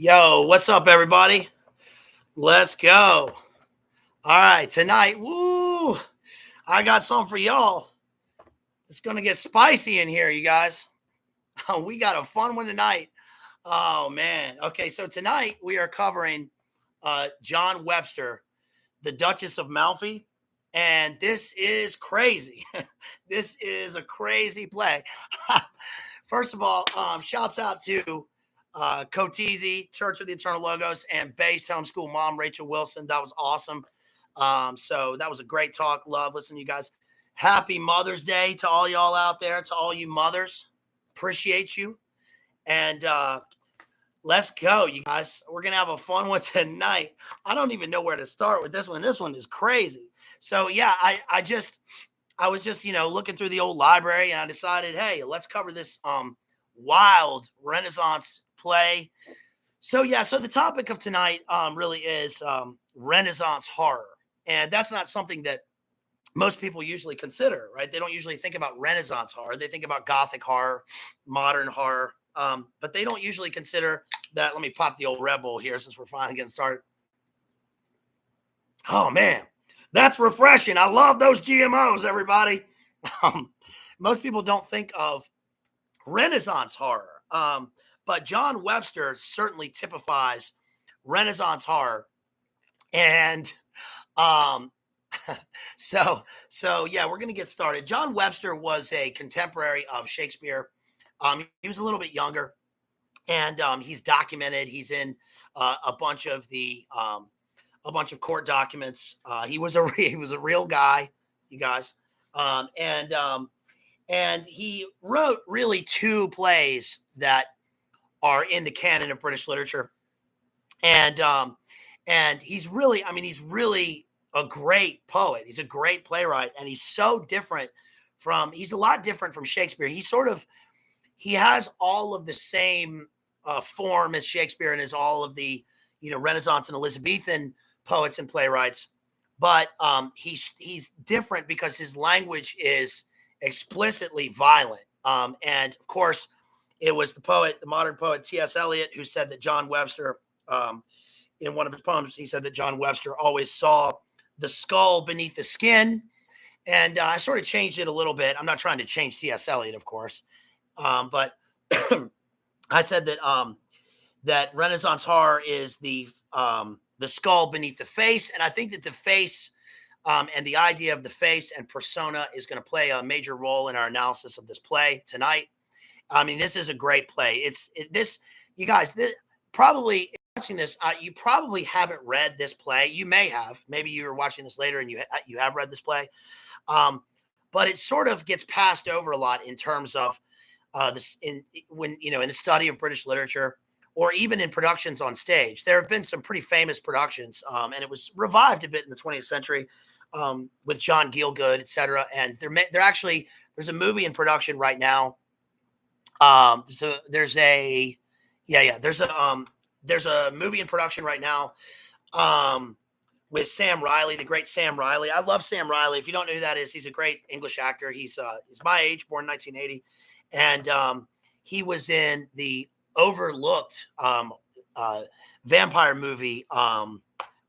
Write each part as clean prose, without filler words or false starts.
Yo, what's up, everybody? Let's go. All right, tonight, woo, I got something for y'all. It's going to get spicy in here, you guys. We got a fun one tonight. Oh, man. Okay, so tonight we are covering John Webster, the Duchess of Malfi. And this is crazy. This is a crazy play. First of all, shouts out to Coteasy, Church of the Eternal Logos, and Base Homeschool Mom, Rachel Wilson. That was awesome. So that was a great talk. Love listening to you guys. Happy Mother's Day to all y'all out there, to all you mothers. Appreciate you. And let's go, you guys. We're going to have a fun one tonight. I don't even know where to start with this one. This one is crazy. So, yeah, I was just, looking through the old library and I decided, hey, let's cover this wild Renaissance play. So yeah, so the topic of tonight really is Renaissance horror, and that's not something that most people usually consider, right? They don't usually think about Renaissance horror. They think about Gothic horror, modern horror, but they don't usually consider that. Let me pop the old Red Bull here since we're finally getting started. Oh man, that's refreshing. I love those GMOs, everybody. Most people don't think of Renaissance horror. But John Webster certainly typifies Renaissance horror. And um, so yeah, we're going to get started. John Webster was a contemporary of Shakespeare. He was a little bit younger, and he's documented. He's in a bunch of court documents. He was a real guy, you guys, and he wrote really two plays that are in the canon of British literature. And he's really, he's really a great poet. He's a great playwright, and he's so different he's a lot different from Shakespeare. He has all of the same form as Shakespeare and as all of the, Renaissance and Elizabethan poets and playwrights. But he's different because his language is explicitly violent. And of course, it was the modern poet T.S. Eliot, who said that John Webster, in one of his poems, he said that John Webster always saw the skull beneath the skin. And I sort of changed it a little bit. I'm not trying to change T.S. Eliot, of course, but I said that Renaissance horror is the skull beneath the face, and I think that the face and the idea of the face and persona is going to play a major role in our analysis of this play tonight. This is a great play. You guys, probably watching this, you probably haven't read this play. You may have, maybe you were watching this later and you have read this play. But it sort of gets passed over a lot in terms of in the study of British literature, or even in productions on stage. There have been some pretty famous productions, and it was revived a bit in the 20th century with John Gielgud, etc. And there's a movie in production right now. There's a movie in production right now with Sam Riley, the great Sam Riley. I love Sam Riley. If you don't know who that is, he's a great English actor. He's my age, born in 1980, and he was in the overlooked vampire movie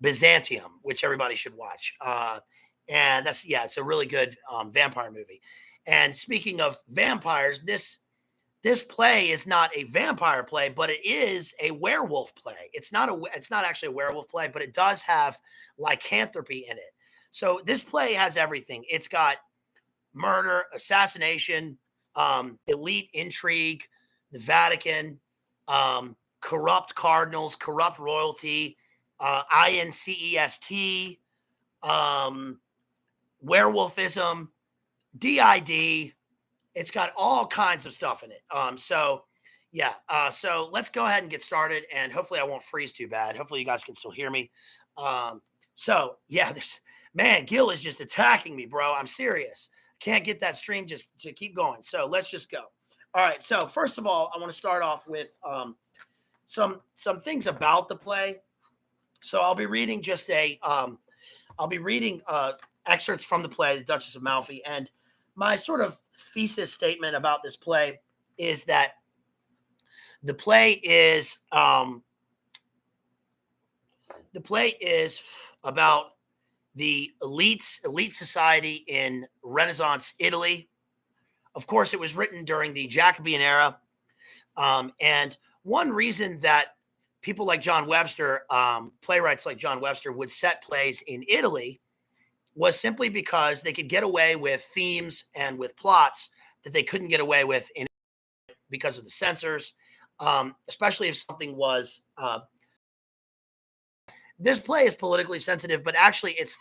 Byzantium, which everybody should watch. And it's a really good vampire movie. And speaking of vampires, this play is not a vampire play, but it is a werewolf play. It's not actually a werewolf play, but it does have lycanthropy in it. So this play has everything. It's got murder, assassination, elite intrigue, the Vatican, corrupt cardinals, corrupt royalty, incest, werewolfism, DID. It's got all kinds of stuff in it. So let's go ahead and get started, and hopefully I won't freeze too bad. Hopefully you guys can still hear me. Gil is just attacking me, bro. I'm serious. Can't get that stream just to keep going. So let's just go. All right. So first of all, I want to start off with some things about the play. So I'll be reading excerpts from the play, The Duchess of Malfi, and my sort of thesis statement about this play is that the play is The play is about the elite society in Renaissance Italy. Of course, it was written during the Jacobean era. And one reason that people like John Webster, playwrights like John Webster, would set plays in Italy was simply because they could get away with themes and with plots that they couldn't get away with in because of the censors, especially if something was. This play is politically sensitive, but actually, it's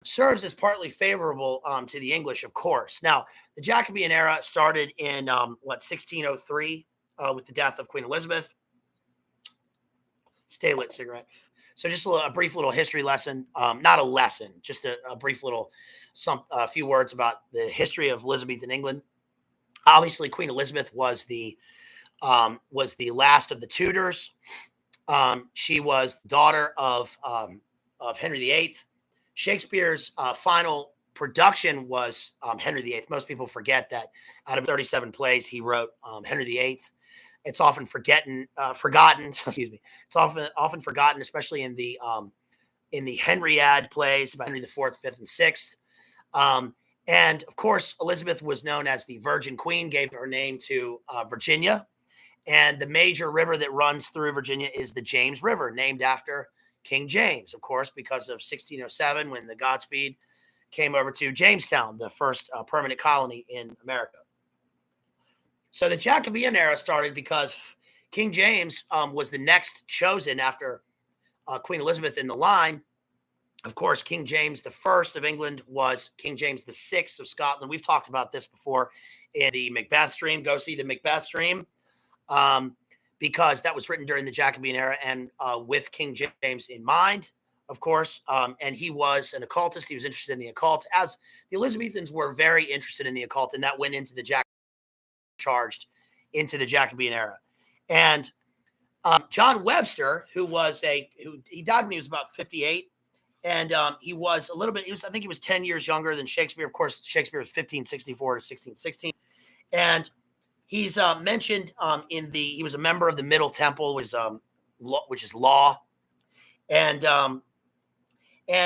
serves as partly favorable to the English, of course. Now, the Jacobean era started in 1603 with the death of Queen Elizabeth. Stay lit, cigarette. So just a brief little history lesson, not a lesson, just a brief little a few words about the history of Elizabethan England. Obviously, Queen Elizabeth was the last of the Tudors. She was the daughter of Henry VIII. Shakespeare's final production was Henry VIII. Most people forget that out of 37 plays, he wrote Henry VIII. It's often forgotten. Excuse me. It's often forgotten, especially in the Henriade plays about Henry IV, V, and VI. And of course, Elizabeth was known as the Virgin Queen, gave her name to Virginia. And the major river that runs through Virginia is the James River, named after King James, of course, because of 1607 when the Godspeed came over to Jamestown, the first permanent colony in America. So the Jacobean era started because King James was the next chosen after Queen Elizabeth in the line. Of course, King James I of England was King James VI of Scotland. We've talked about this before in the Macbeth stream. Go see the Macbeth stream because that was written during the Jacobean era and with King James in mind, of course. And he was an occultist. He was interested in the occult, as the Elizabethans were very interested in the occult, and that went into the charged into the Jacobean era. And John Webster, who he died when he was about 58. And he was a little bit, I think he was 10 years younger than Shakespeare. Of course, Shakespeare was 1564 to 1616. And he's mentioned he was a member of the Middle Temple, which is law. And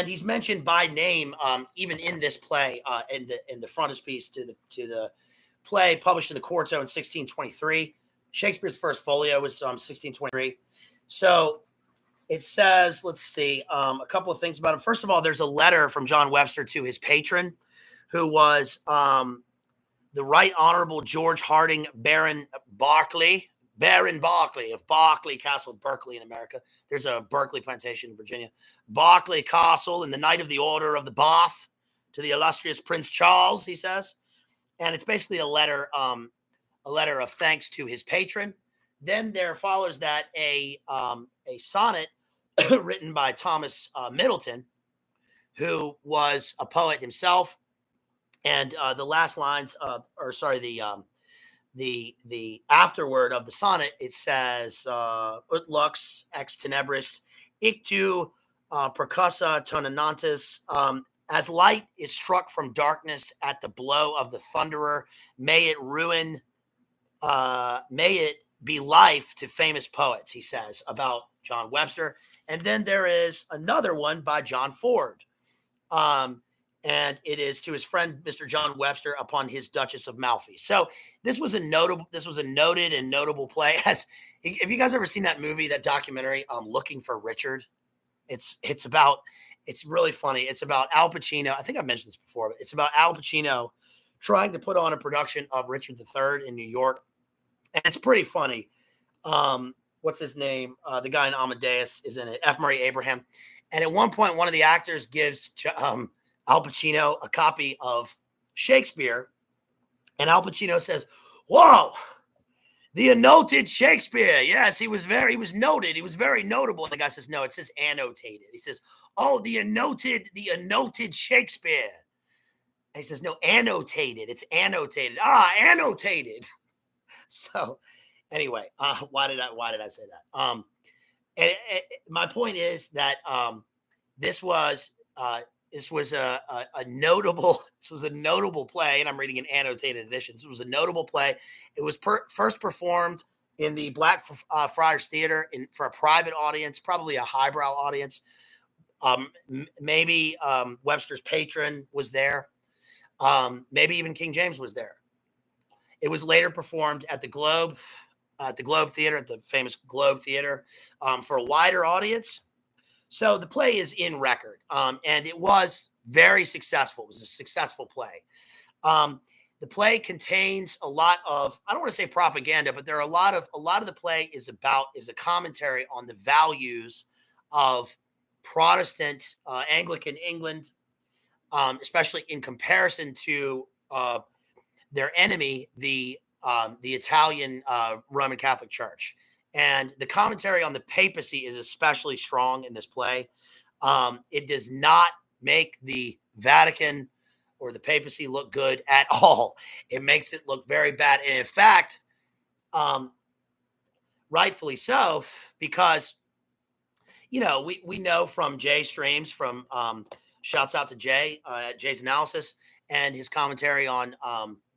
he's mentioned by name, even in this play, in the frontispiece to the play published in the Quarto in 1623. Shakespeare's first folio was 1623. So it says, let's see, a couple of things about him. First of all, there's a letter from John Webster to his patron, who was the Right Honorable George Harding Baron Berkeley of Berkeley Castle, Berkeley in America. There's a Berkeley plantation in Virginia. Berkeley Castle in the Knight of the Order of the Bath to the illustrious Prince Charles, he says. And it's basically a letter of thanks to his patron. Then there follows that a sonnet written by Thomas Middleton, who was a poet himself. And the last lines, the afterword of the sonnet, it says, ut lux ex tenebris, ictu percussa tonanantis, as light is struck from darkness at the blow of the thunderer, may it be life to famous poets, he says about John Webster. And then there is another one by John Ford. And it is to his friend, Mr. John Webster, upon his Duchess of Malfi. So this was a noted and notable play. Have you guys ever seen that movie, that documentary, Looking for Richard? It's really funny. It's about Al Pacino. I think I've mentioned this before, but it's about Al Pacino trying to put on a production of Richard III in New York. And it's pretty funny. What's his name? The guy in Amadeus is in it, F. Murray Abraham. And at one point, one of the actors gives Al Pacino a copy of Shakespeare. And Al Pacino says, "Whoa, the annotated Shakespeare. Yes, he was noted. He was very notable." And the guy says, "No, it says annotated." He says, "Oh, the annotated Shakespeare." And he says, "No, annotated. It's annotated." Annotated. So anyway, why did I say that? And my point is that this was a notable play, and I'm reading an annotated edition. This was a notable play. It was first performed in the Friars Theater for a private audience, probably a highbrow audience. Maybe Webster's patron was there. Maybe even King James was there. It was later performed at the Globe Theater, at the famous Globe Theater, for a wider audience. So the play is in record, and it was very successful. It was a successful play. The play contains a lot of, I don't want to say propaganda, but there are a lot of the play is a commentary on the values of Protestant Anglican England, especially in comparison to their enemy, the Italian Roman Catholic Church. And the commentary on the papacy is especially strong in this play. It does not make the Vatican or the papacy look good at all. It makes it look very bad. And in fact, rightfully so, because, we know from Jay Streams, from shouts out to Jay, Jay's analysis and his commentary on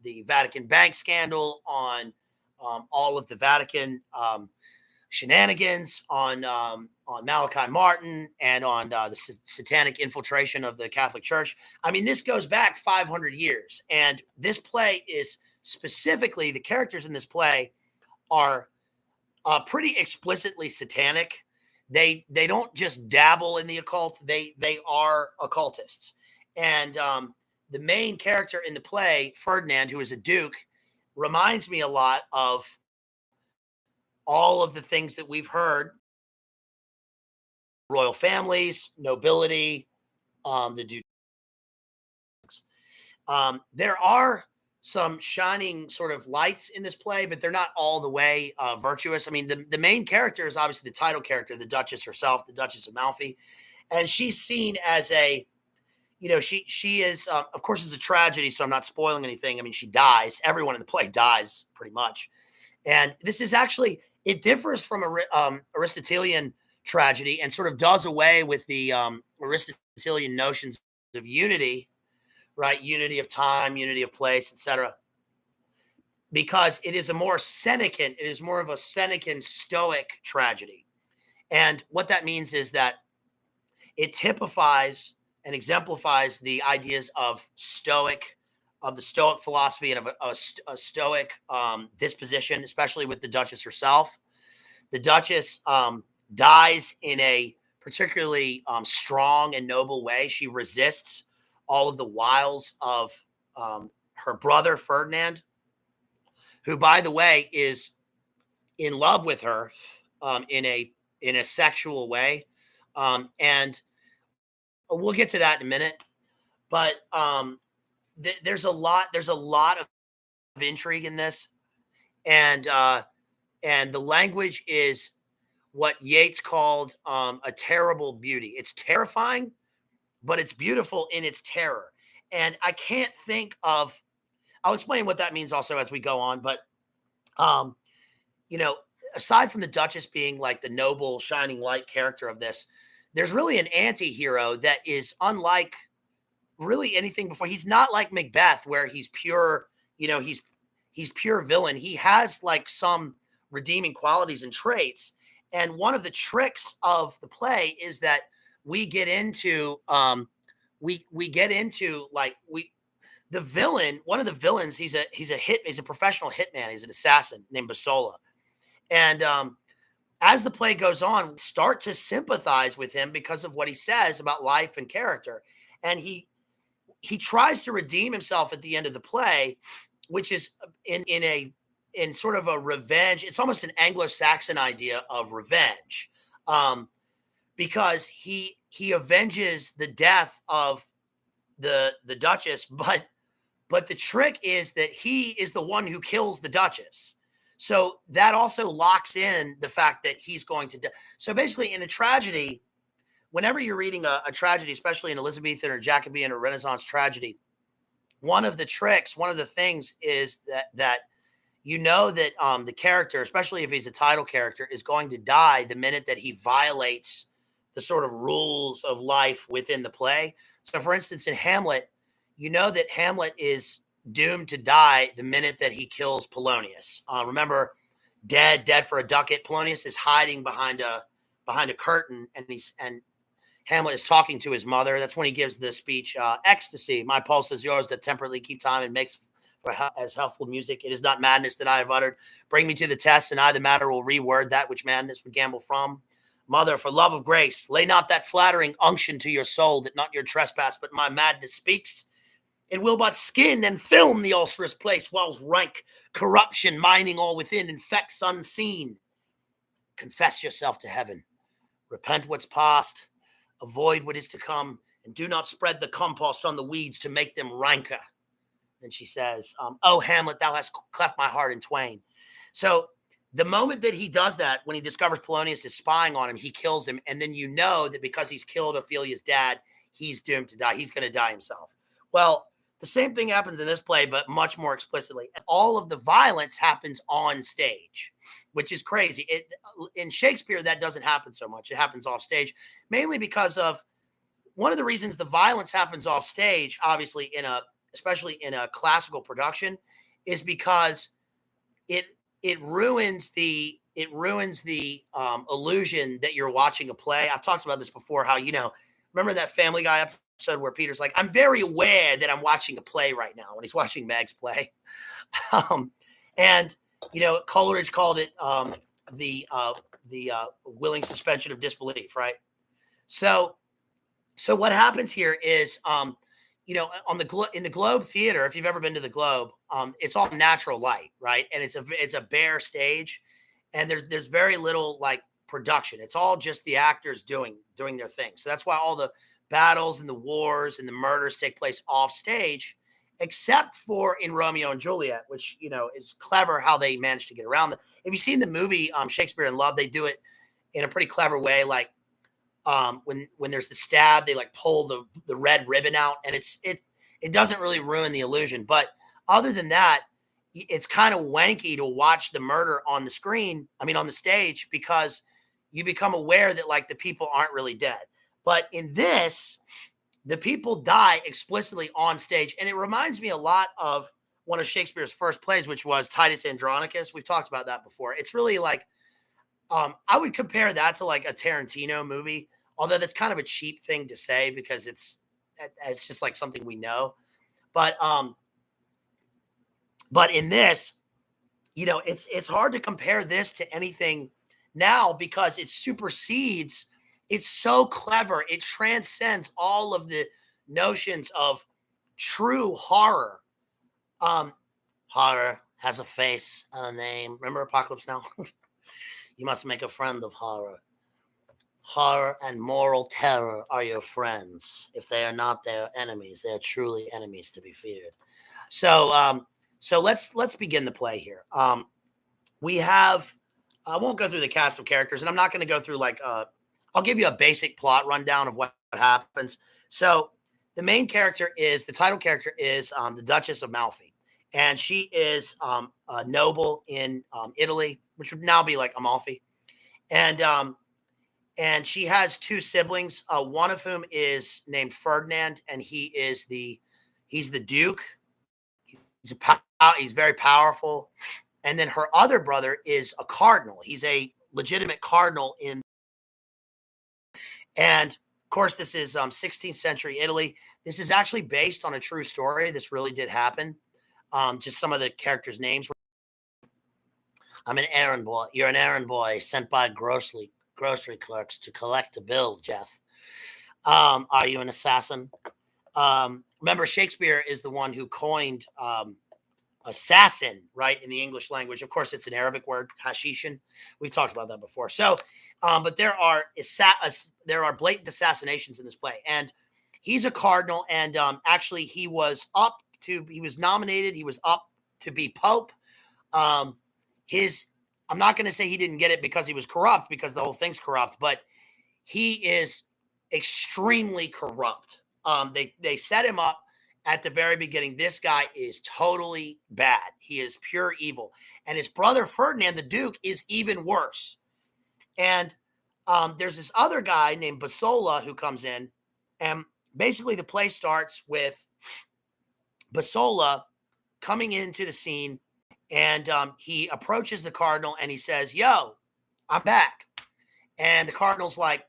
the Vatican bank scandal, on all of the Vatican shenanigans, on Malachi Martin, and on the satanic infiltration of the Catholic Church. I mean, this goes back 500 years. And this play is specifically, the characters in this play are pretty explicitly satanic. They don't just dabble in the occult. They are occultists. And the main character in the play, Ferdinand, who is a duke, reminds me a lot of all of the things that we've heard: royal families, nobility, the dukes. There are some shining sort of lights in this play, but they're not all the way virtuous. I mean, the main character is obviously the title character, the Duchess herself, the Duchess of Malfi. And she's seen as a, she is, of course, it's a tragedy, so I'm not spoiling anything. I mean, she dies. Everyone in the play dies pretty much. And this is actually, it differs from Aristotelian tragedy and sort of does away with the Aristotelian notions of unity, right? Unity of time, unity of place, etc. Because it is more of a Senecan Stoic tragedy. And what that means is that it typifies and exemplifies the ideas of the Stoic philosophy and of a Stoic disposition, especially with the Duchess herself. The Duchess dies in a particularly strong and noble way. She resists all of the wiles of her brother Ferdinand, who, by the way, is in love with her in a sexual way, and we'll get to that in a minute. But there's a lot of intrigue in this, and the language is what Yeats called a terrible beauty. It's terrifying, but it's beautiful in its terror. And I can't think of, I'll explain what that means also as we go on. But, aside from the Duchess being like the noble, shining light character of this, there's really an anti-hero that is unlike really anything before. He's not like Macbeth, where he's pure, he's pure villain. He has like some redeeming qualities and traits. And one of the tricks of the play is that we get into the villain. One of the villains, he's a professional hitman. He's an assassin named Basola. And as the play goes on, start to sympathize with him because of what he says about life and character. And he tries to redeem himself at the end of the play, which is in sort of a revenge. It's almost an Anglo-Saxon idea of revenge, because he avenges the death of the Duchess, but the trick is that he is the one who kills the Duchess. So that also locks in the fact that he's going to die. So basically, in a tragedy, whenever you're reading a tragedy, especially an Elizabethan or Jacobean or Renaissance tragedy, one of the tricks, one of the things is that that the character, especially if he's a title character, is going to die the minute that he violates the sort of rules of life within the play. So, for instance, in Hamlet, that Hamlet is doomed to die the minute that he kills Polonius. Remember, dead for a ducat. Polonius is hiding behind a curtain, and Hamlet is talking to his mother. That's when he gives the speech, ecstasy. My pulse is yours that temperately keep time and makes for as healthful music. It is not madness that I have uttered. Bring me to the test, and I, the matter, will reword that which madness would gamble from. Mother, for love of grace, lay not that flattering unction to your soul, that not your trespass, but my madness speaks. It will but skin and film the ulcerous place, whilst rank corruption, mining all within, infects unseen. Confess yourself to heaven. Repent what's past. Avoid what is to come, and do not spread the compost on the weeds to make them ranker. Then she says, oh, Hamlet, thou hast cleft my heart in twain. So the moment that he does that, when he discovers Polonius is spying on him, he kills him. And then you know that because he's killed Ophelia's dad, he's doomed to die. He's going to die himself. Well, the same thing happens in this play, but much more explicitly. All of the violence happens on stage, which is crazy. In Shakespeare, that doesn't happen so much. It happens off stage, mainly because of one of the reasons the violence happens off stage, obviously especially in a classical production, is because it ruins the illusion that you're watching a play. I've talked about this before, how, remember that Family Guy episode where Peter's like, I'm very aware that I'm watching a play right now, when he's watching Meg's play. And Coleridge called it the willing suspension of disbelief, right? So what happens here is, in the Globe Theater, if you've ever been to the Globe, it's all natural light, right? And it's a bare stage, and there's very little like production. It's all just the actors doing their thing. So that's why all the battles and the wars and the murders take place off stage, except for in Romeo and Juliet, which is clever how they managed to get around that. If you've seen the movie Shakespeare in Love, they do it in a pretty clever way. Like when there's the stab, they like pull the red ribbon out, and it doesn't really ruin the illusion. But other than that, it's kind of wanky to watch the murder on the stage, because you become aware that like the people aren't really dead. But in this, the people die explicitly on stage. And it reminds me a lot of one of Shakespeare's first plays, which was Titus Andronicus. We've talked about that before. It's really like, I would compare that to like a Tarantino movie, although that's kind of a cheap thing to say because it's just like something we know. But in this, it's hard to compare this to anything now because it supersedes. It's so clever. It transcends all of the notions of true horror. Horror has a face and a name. Remember Apocalypse Now? You must make a friend of horror. Horror and moral terror are your friends. If they are not their enemies, they are truly enemies to be feared. So let's begin the play here. We have, I won't go through the cast of characters, and I'm not going to go through I'll give you a basic plot rundown of what happens. So the main character the title character is the Duchess of Malfi. And she is a noble in Italy, which would now be like Amalfi. And she has two siblings, one of whom is named Ferdinand, and he's the Duke. He's very powerful. And then her other brother is a cardinal. He's a legitimate cardinal and of course, this is 16th century Italy. This is actually based on a true story. This really did happen. Just some of the characters' names. I'm an errand boy. You're an errand boy sent by grocery clerks to collect a bill, Jeff. Are you an assassin? Remember, Shakespeare is the one who coined assassin, right, in the English language. Of course, it's an Arabic word, hashishin. We've talked about that before. So, but there are blatant assassinations in this play, and he's a cardinal, and actually he was nominated. He was up to be pope. I'm not going to say he didn't get it because he was corrupt, because the whole thing's corrupt, but he is extremely corrupt. They set him up at the very beginning. This guy is totally bad. He is pure evil. And his brother Ferdinand, the Duke, is even worse. And there's this other guy named Basola who comes in. And basically the play starts with Basola coming into the scene And he approaches the cardinal and he says, "Yo, I'm back." And the cardinal's like,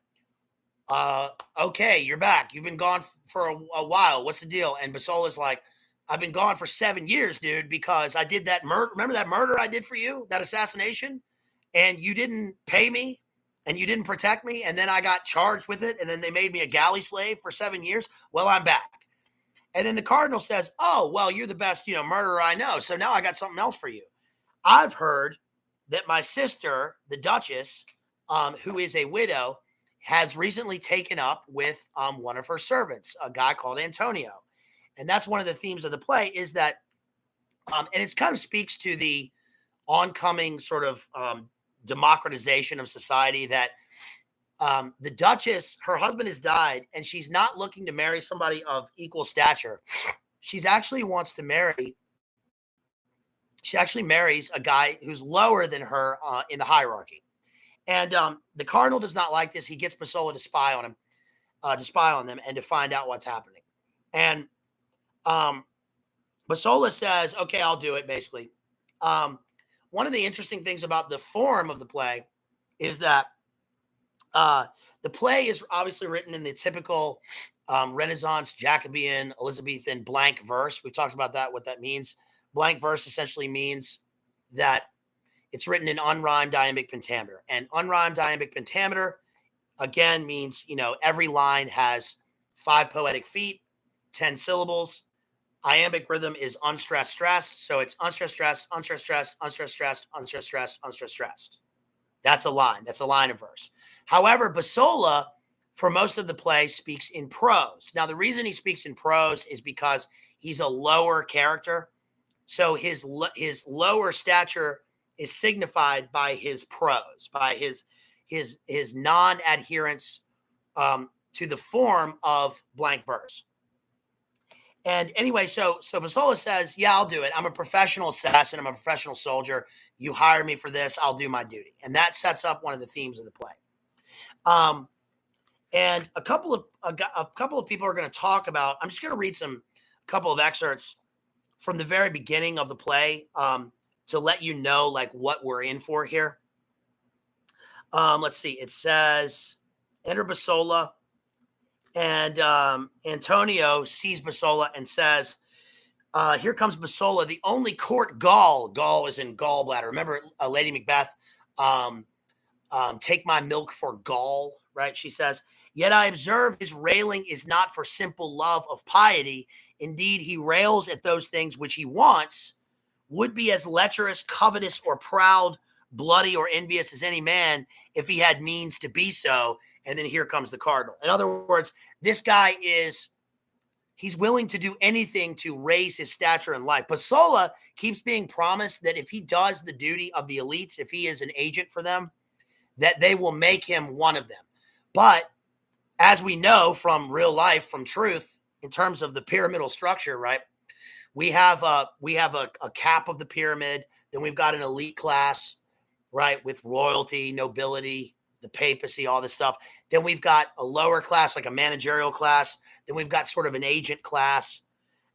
okay, you're back. You've been gone for a while. What's the deal?" And Basola's like, "I've been gone for 7 years, dude, because I did that murder. Remember that murder I did for you, that assassination? And you didn't pay me and you didn't protect me. And then I got charged with it. And then they made me a galley slave for 7 years. Well, I'm back." And then the cardinal says, "Oh, well, you're the best, murderer I know. So now I got something else for you. I've heard that my sister, the Duchess, who is a widow, has recently taken up with one of her servants, a guy called Antonio." And that's one of the themes of the play, is that, and it kind of speaks to the oncoming sort of democratization of society, that the Duchess, her husband has died, and she's not looking to marry somebody of equal stature. She's actually wants to marry, she actually marries a guy who's lower than her in the hierarchy. And the cardinal does not like this. He gets Basola to spy on him, to spy on them, and to find out what's happening. And Basola says, "Okay, I'll do it." Basically, one of the interesting things about the form of the play is that the play is obviously written in the typical Renaissance, Jacobean, Elizabethan blank verse. We've talked about that, what that means. Blank verse essentially means that it's written in unrhymed iambic pentameter. And unrhymed iambic pentameter, again, means, every line has 5 poetic feet, 10 syllables. Iambic rhythm is unstressed, stressed. So it's unstressed, stressed, unstressed, stressed, unstressed, stressed, unstressed, stressed, unstressed, stressed. That's a line. That's a line of verse. However, Basola, for most of the play, speaks in prose. Now, the reason he speaks in prose is because he's a lower character. So his lower stature is signified by his prose, by his non-adherence to the form of blank verse. And anyway, so Basola says, "Yeah, I'll do it. I'm a professional assassin. I'm a professional soldier. You hire me for this. I'll do my duty." And that sets up one of the themes of the play. And a couple of people are going to talk about. I'm just going to read a couple of excerpts from the very beginning of the play to let you know like what we're in for here. Let's see. It says, "Enter Basola." And Antonio sees Basola and says, "Here comes Basola, the only court gall." Gall is in gallbladder. Remember Lady Macbeth, "Take my milk for gall," right? She says, "Yet I observe his railing is not for simple love of piety. Indeed, he rails at those things which he wants, would be as lecherous, covetous, or proud, bloody, or envious as any man, if he had means to be so." And then here comes the cardinal. In other words, this guy he's willing to do anything to raise his stature in life. Basola keeps being promised that if he does the duty of the elites, if he is an agent for them, that they will make him one of them. But as we know from real life, from truth, in terms of the pyramidal structure, right? We have a cap of the pyramid. Then we've got an elite class, right? With royalty, nobility, the papacy, all this stuff. Then we've got a lower class, like a managerial class. Then we've got sort of an agent class.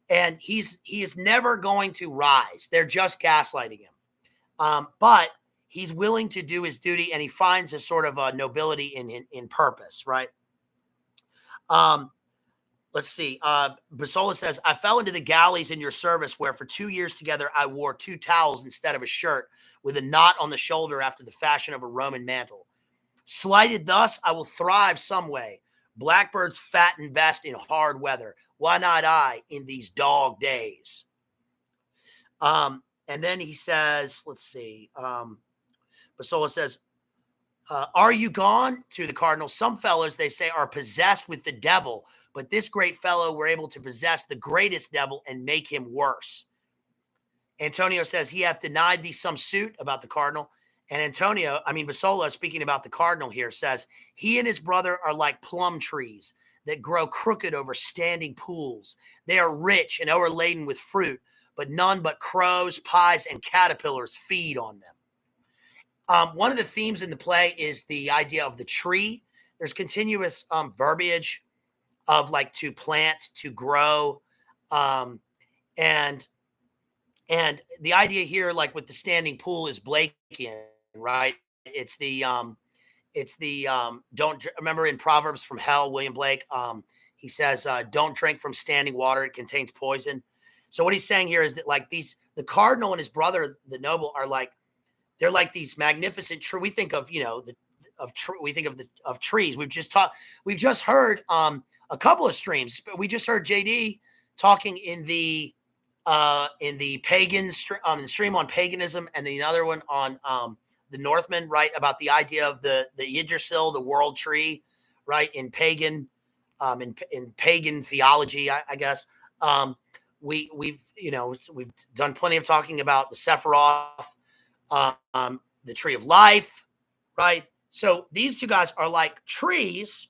And he is never going to rise. They're just gaslighting him. But he's willing to do his duty, and he finds a sort of a nobility in purpose, right? Let's see. Basola says, "I fell into the galleys in your service, where for 2 years together I wore 2 towels instead of a shirt, with a knot on the shoulder after the fashion of a Roman mantle. Slighted thus, I will thrive some way. Blackbirds fatten best in hard weather. Why not I in these dog days?" And then he says, let's see. Basola says, "Are you gone?" to the cardinal. "Some fellows, they say, are possessed with the devil, but this great fellow were able to possess the greatest devil and make him worse." Antonio says, "He hath denied thee some suit," about the cardinal. And Basola, speaking about the cardinal here, says, "He and his brother are like plum trees that grow crooked over standing pools. They are rich and overladen with fruit, but none but crows, pies, and caterpillars feed on them." One of the themes in the play is the idea of the tree. There's continuous verbiage of like to plant, to grow. And And the idea here, like with the standing pool, is Blakean, right? It's the don't remember in Proverbs from Hell, William Blake. He says, "Don't drink from standing water; it contains poison." So what he's saying here is that like the cardinal and his brother, the noble, are like they're like these magnificent trees. We think of we think of trees. We've just heard a couple of streams. We just heard JD talking in the pagan the stream on paganism, and the other one on the Northmen, right, about the idea of the Yggdrasil, the world tree, right, in pagan in pagan theology, I guess. We've done plenty of talking about the Sephiroth, the tree of life, right? So these two guys are like trees,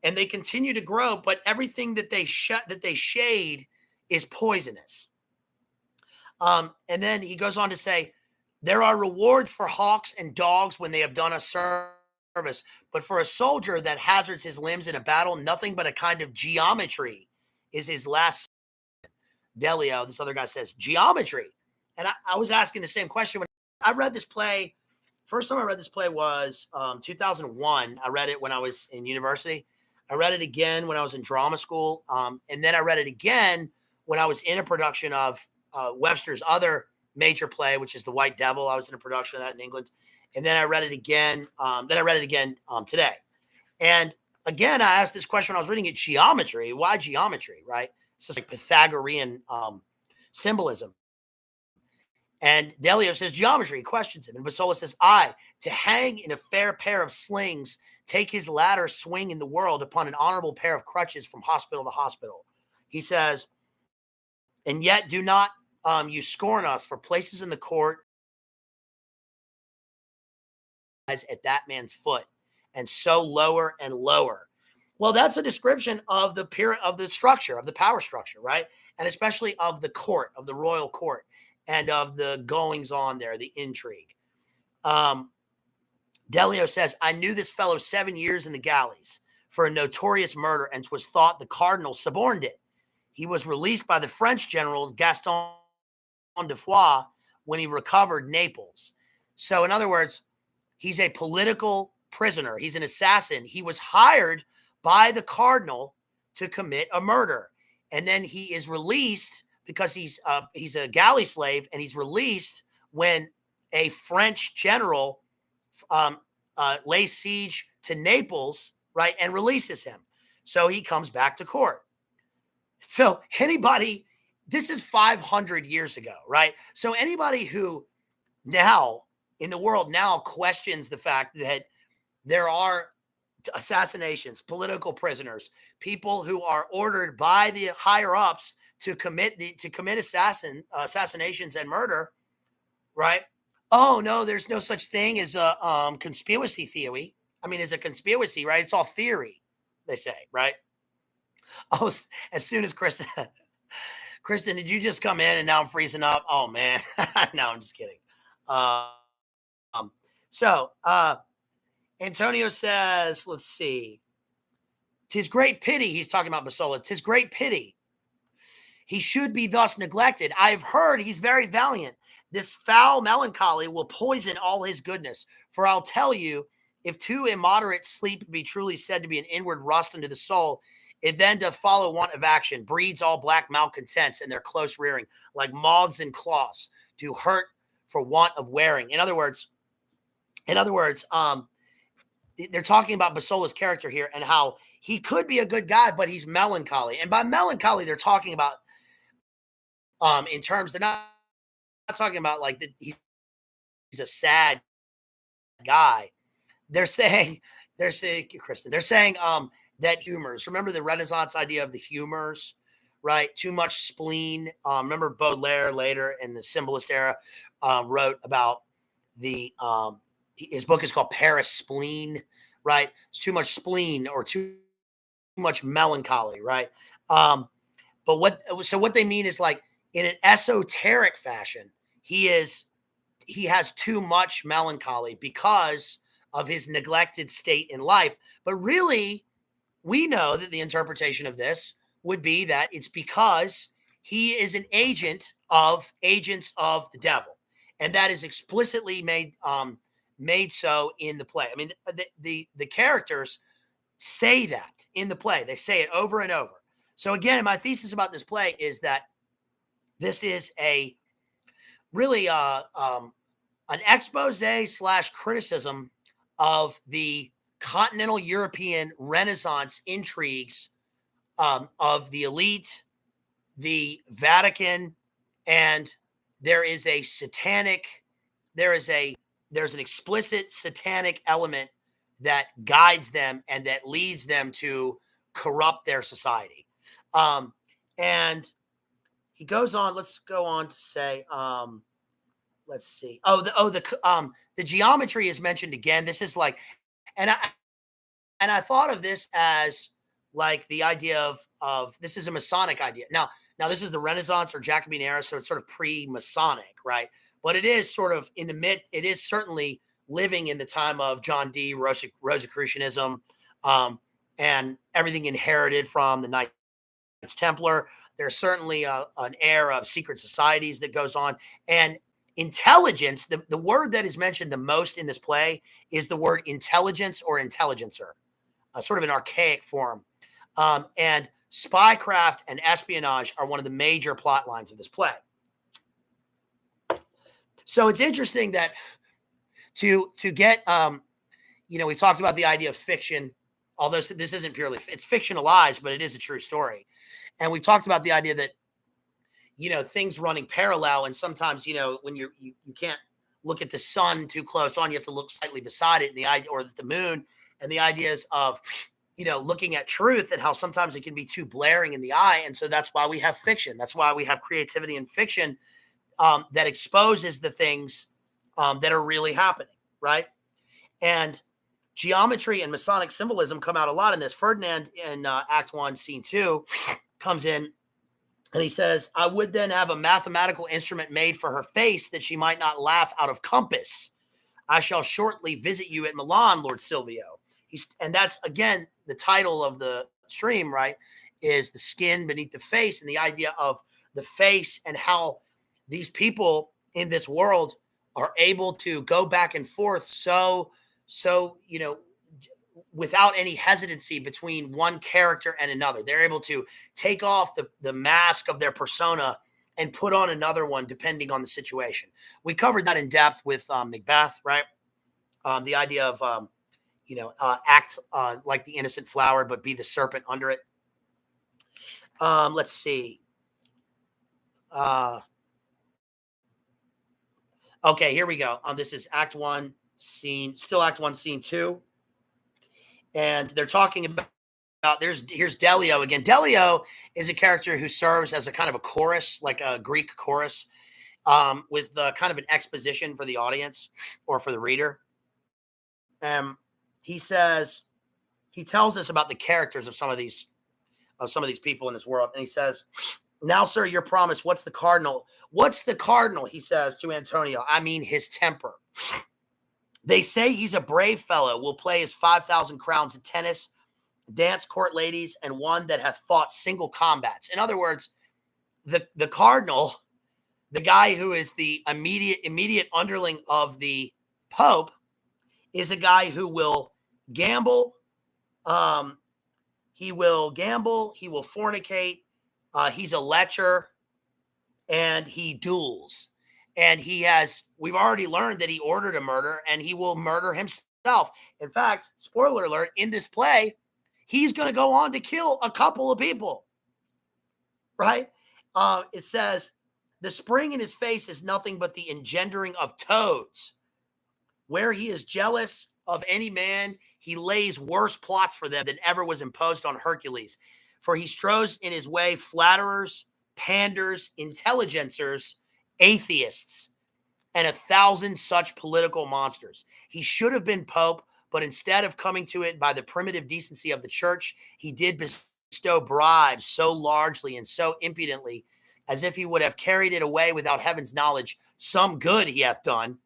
and they continue to grow, but everything that they shade is poisonous. And then he goes on to say, there are rewards for hawks and dogs when they have done a service, but for a soldier that hazards his limbs in a battle, nothing but a kind of geometry is his last. Delio, this other guy, says geometry. And I was asking the same question when I read this play. First time I read this play was 2001. I read it when I was in university. I read it again when I was in drama school. And then I read it again when I was in a production of Webster's other major play, which is The White Devil. I was in a production of that in England. And then I read it again. Today. And again, I asked this question when I was reading it, geometry. Why geometry, right? It's just like Pythagorean symbolism. And Delio says geometry. He questions him. And Basola says, to hang in a fair pair of slings, take his ladder swing in the world upon an honorable pair of crutches from hospital to hospital. He says, and yet do not you scorn us for places in the court as at that man's foot, and so lower and lower. Well, that's a description of the structure, of the power structure, right? And especially of the court, of the royal court, and of the goings on there, the intrigue. Delio says, I knew this fellow 7 years in the galleys for a notorious murder, and 'twas thought the cardinal suborned it. He was released by the French general Gaston de Foix when he recovered Naples. So in other words, he's a political prisoner. He's an assassin. He was hired by the cardinal to commit a murder. And then he is released because he's a galley slave, and he's released when a French general lays siege to Naples, right, and releases him. So he comes back to court. So this is 500 years ago, right? So anybody who now in the world now questions the fact that there are assassinations, political prisoners, people who are ordered by the higher ups to commit assassinations and murder, right? Oh no, there's no such thing as a conspiracy theory. I mean, it's a conspiracy, right? It's all theory, they say, right? Oh, as soon as Kristen, did you just come in and now I'm freezing up? Oh man, no, I'm just kidding. Antonio says, let's see. 'Tis great pity. He's talking about Basola. 'Tis great pity. He should be thus neglected. I've heard he's very valiant. This foul melancholy will poison all his goodness. For I'll tell you, if too immoderate sleep be truly said to be an inward rust unto the soul, it then doth follow want of action, breeds all black malcontents and their close rearing, like moths in cloths, do hurt for want of wearing. In other words, they're talking about Basola's character here and how he could be a good guy, but he's melancholy. And by melancholy, they're talking about in terms, they're not talking about like that he's a sad guy. They're saying, Kristen, they're saying that humors. Remember the Renaissance idea of the humors, right? Too much spleen. Remember Baudelaire later in the Symbolist era wrote about the his book is called Paris Spleen, right? It's too much spleen or too much melancholy, right? But what they mean is like in an esoteric fashion, he has too much melancholy because of his neglected state in life. But really, we know that the interpretation of this would be that it's because he is an agents of the devil, and that is explicitly made so in the play. I mean, the characters say that in the play. They say it over and over. So again, my thesis about this play is that this is a really an expose / criticism of the continental European Renaissance intrigues of the elite, the Vatican, and there's an explicit satanic element that guides them and that leads them to corrupt their society. And he goes on. Let's go on to say, let's see. The geometry is mentioned again. This is like, and I thought of this as like the idea of this is a Masonic idea. Now this is the Renaissance or Jacobean era, so it's sort of pre-Masonic, right? But it is sort of in the mid. It is certainly living in the time of John Dee, Rosicrucianism, and everything inherited from the Knights Templar. There's certainly an era of secret societies that goes on. And intelligence, the word that is mentioned the most in this play is the word intelligence or intelligencer, sort of an archaic form. And spycraft and espionage are one of the major plot lines of this play. So it's interesting that to get, we talked about the idea of fiction, although this isn't purely, it's fictionalized, but it is a true story. And we talked about the idea that, things running parallel. And sometimes, when you can't look at the sun too close on, you have to look slightly beside it, or the moon. And the ideas of, looking at truth and how sometimes it can be too blaring in the eye. And so that's why we have fiction. That's why we have creativity in fiction that exposes the things that are really happening, right? And geometry and Masonic symbolism come out a lot in this. Ferdinand in Act 1, Scene 2 comes in and he says, I would then have a mathematical instrument made for her face that she might not laugh out of compass. I shall shortly visit you at Milan, Lord Silvio. And that's, again, the title of the stream, right, is the skin beneath the face, and the idea of the face and how these people in this world are able to go back and forth so without any hesitancy between one character and another. They're able to take off the mask of their persona and put on another one depending on the situation. We covered that in depth with Macbeth, right? The idea of, act like the innocent flower, but be the serpent under it. Let's see. Okay, here we go. This is Act 1, Scene 2. And they're talking about here's Delio again. Delio is a character who serves as a kind of a chorus, like a Greek chorus, with kind of an exposition for the audience or for the reader. He tells us about the characters of some of these people in this world. And he says, now, sir, your promise, what's the cardinal? What's the cardinal? He says to Antonio. I mean, his temper. They say he's a brave fellow, will play his 5,000 crowns at tennis, dance court ladies, and one that hath fought single combats. In other words, the cardinal, the guy who is the immediate underling of the Pope, is a guy who will gamble. He will gamble. He will fornicate. He's a lecher, and he duels. And we've already learned that he ordered a murder, and he will murder himself. In fact, spoiler alert, in this play, he's going to go on to kill a couple of people, right? It says, the spring in his face is nothing but the engendering of toads. Where he is jealous of any man, he lays worse plots for them than ever was imposed on Hercules. For he strows in his way flatterers, panders, intelligencers, atheists, and 1,000 such political monsters. He should have been Pope, but instead of coming to it by the primitive decency of the church, he did bestow bribes so largely and so impudently, as if he would have carried it away without heaven's knowledge. Some good he hath done.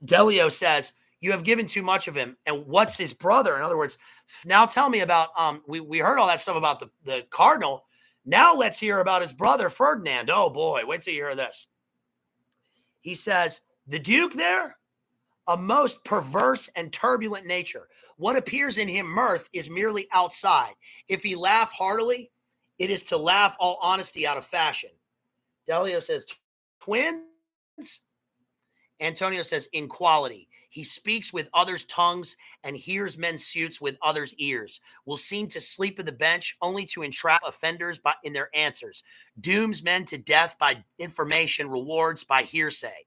Delio says, you have given too much of him. And what's his brother? In other words, now tell me about, we heard all that stuff about the cardinal. Now let's hear about his brother, Ferdinand. Oh boy, wait till you hear this. He says, the Duke there, a most perverse and turbulent nature. What appears in him mirth is merely outside. If he laugh heartily, it is to laugh all honesty out of fashion. Delio says, twins? Antonio says, in quality. He speaks with others' tongues and hears men's suits with others' ears. Will seem to sleep at the bench only to entrap offenders in their answers. Dooms men to death by information, rewards by hearsay.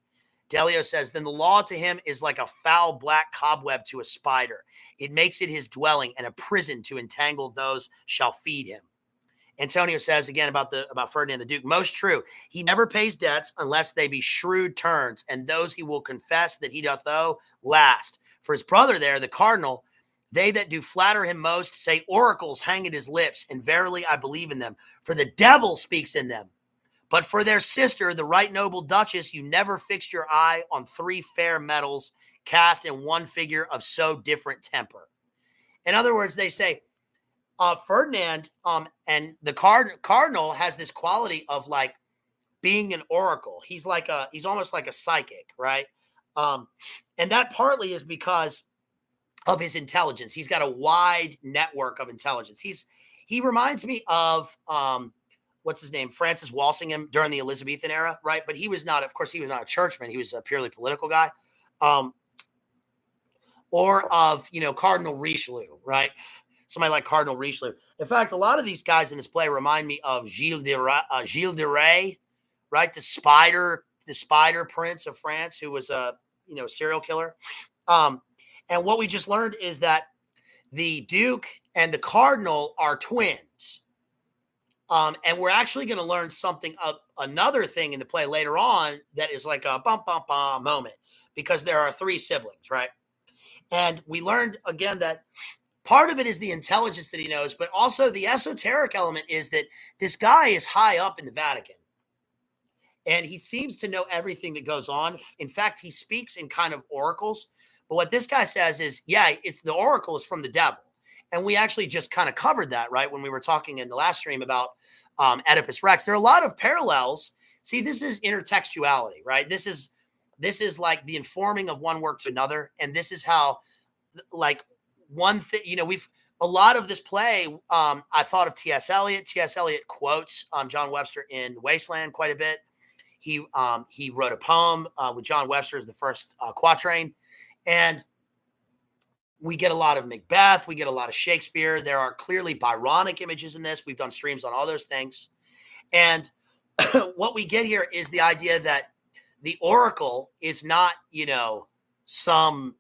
Delio says, then the law to him is like a foul black cobweb to a spider. It makes it his dwelling and a prison to entangle those shall feed him. Antonio says again about Ferdinand the Duke, most true. He never pays debts unless they be shrewd turns, and those he will confess that he doth owe last. For his brother there, the cardinal, they that do flatter him most say oracles hang at his lips, and verily I believe in them, for the devil speaks in them. But for their sister, the right noble duchess, you never fixed your eye on three fair metals cast in one figure of so different temper. In other words, they say, Ferdinand and the cardinal has this quality of like being an oracle. He's almost like a psychic, right? And that partly is because of his intelligence. He's got a wide network of intelligence. He reminds me of what's his name, Francis Walsingham during the Elizabethan era, right? But he was not a churchman. He was a purely political guy. Or of Cardinal Richelieu, right? Somebody like Cardinal Richelieu. In fact, a lot of these guys in this play remind me of Gilles de Rais, right? The spider prince of France, who was a serial killer. And what we just learned is that the Duke and the Cardinal are twins. And we're actually going to learn another thing in the play later on that is like a bum bum bum moment, because there are three siblings, right? And we learned again that part of it is the intelligence that he knows, but also the esoteric element is that this guy is high up in the Vatican. And he seems to know everything that goes on. In fact, he speaks in kind of oracles. But what this guy says is, it's the oracle is from the devil. And we actually just kind of covered that, right, when we were talking in the last stream about Oedipus Rex. There are a lot of parallels. See, this is intertextuality, right? This is like the informing of one work to another. And this is how, like, one thing, a lot of this play, I thought of T.S. Eliot. T.S. Eliot quotes John Webster in The Wasteland quite a bit. He wrote a poem with John Webster as the first quatrain. And we get a lot of Macbeth. We get a lot of Shakespeare. There are clearly Byronic images in this. We've done streams on all those things. And what we get here is the idea that the oracle is not, some...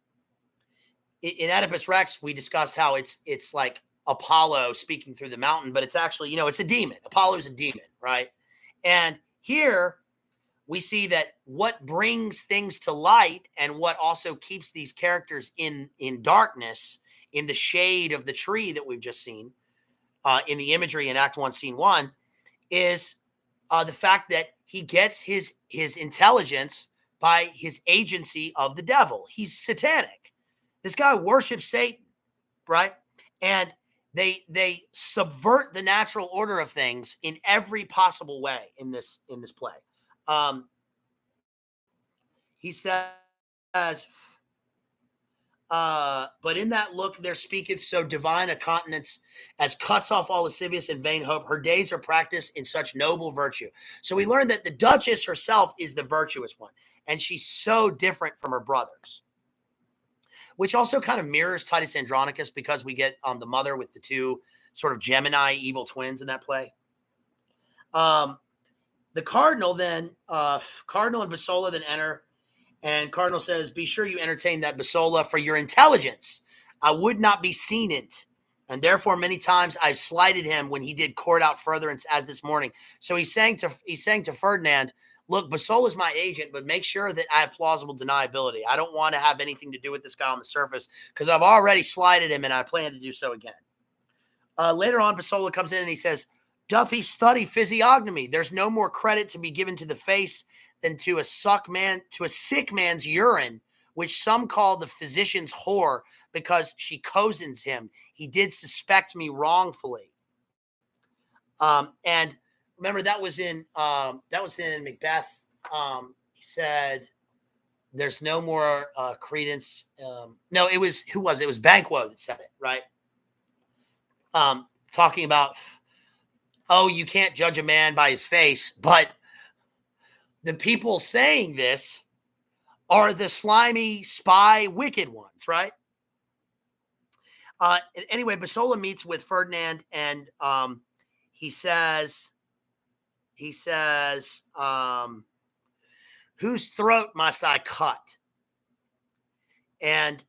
In Oedipus Rex, we discussed how it's like Apollo speaking through the mountain, but it's actually, it's a demon. Apollo's a demon, right? And here we see that what brings things to light and what also keeps these characters in darkness, in the shade of the tree that we've just seen in the imagery in Act 1, Scene 1, is the fact that he gets his intelligence by his agency of the devil. He's satanic. This guy worships Satan, right? And they subvert the natural order of things in every possible way in this play. He says, but in that look there speaketh so divine a countenance as cuts off all lascivious and vain hope. Her days are practiced in such noble virtue. So we learned that the Duchess herself is the virtuous one, and she's so different from her brothers, which also kind of mirrors Titus Andronicus, because we get the mother with the two sort of Gemini evil twins in that play. The Cardinal then, Cardinal and Basola then enter, and Cardinal says, be sure you entertain that Basola for your intelligence. I would not be seen it, and therefore many times I've slighted him when he did court out furtherance as this morning. So he's saying to Ferdinand, look, Basola is my agent, but make sure that I have plausible deniability. I don't want to have anything to do with this guy on the surface, because I've already slighted him and I plan to do so again. Later on, Basola comes in and he says, doth he study physiognomy? There's no more credit to be given to the face than to a sick man's urine, which some call the physician's whore, because she cozens him. He did suspect me wrongfully. And remember that was in Macbeth. He said, "There's no more credence." No, it was who was it? It was Banquo that said it, right? Talking about, oh, you can't judge a man by his face, but the people saying this are the slimy, spy, wicked ones, right? Anyway, Basola meets with Ferdinand, and he says, "Whose throat must I cut?" And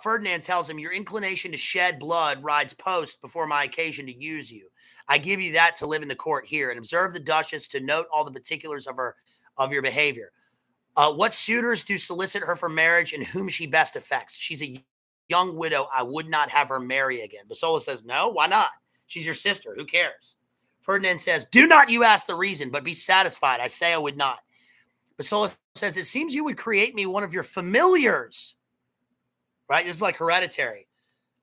Ferdinand tells him, "Your inclination to shed blood rides post before my occasion to use you. I give you that to live in the court here, and observe the Duchess to note all the particulars of your behavior. What suitors do solicit her for marriage, and whom she best affects? She's a young widow. I would not have her marry again." Basola says, "No, why not? She's your sister. Who cares?" Ferdinand says, "Do not you ask the reason, but be satisfied. I say I would not." Basola says, "It seems you would create me one of your familiars." Right? This is like hereditary.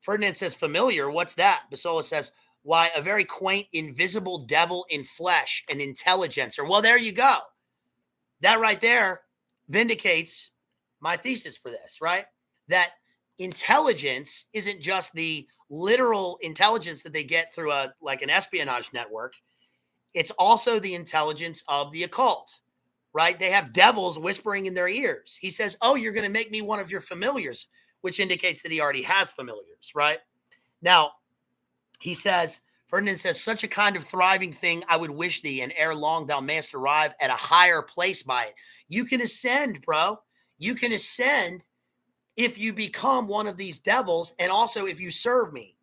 Ferdinand says, "Familiar? What's that?" Basola says, "Why, a very quaint, invisible devil in flesh, an intelligencer." Well, there you go. That right there vindicates my thesis for this, right? That intelligence isn't just the literal intelligence that they get through like an espionage network. It's also the intelligence of the occult, right? They have devils whispering in their ears. He says, "Oh, you're going to make me one of your familiars," which indicates that he already has familiars, right? Now, Ferdinand says, "Such a kind of thriving thing I would wish thee, and ere long thou mayest arrive at a higher place by it." You can ascend, bro. You can ascend if you become one of these devils, and also if you serve me.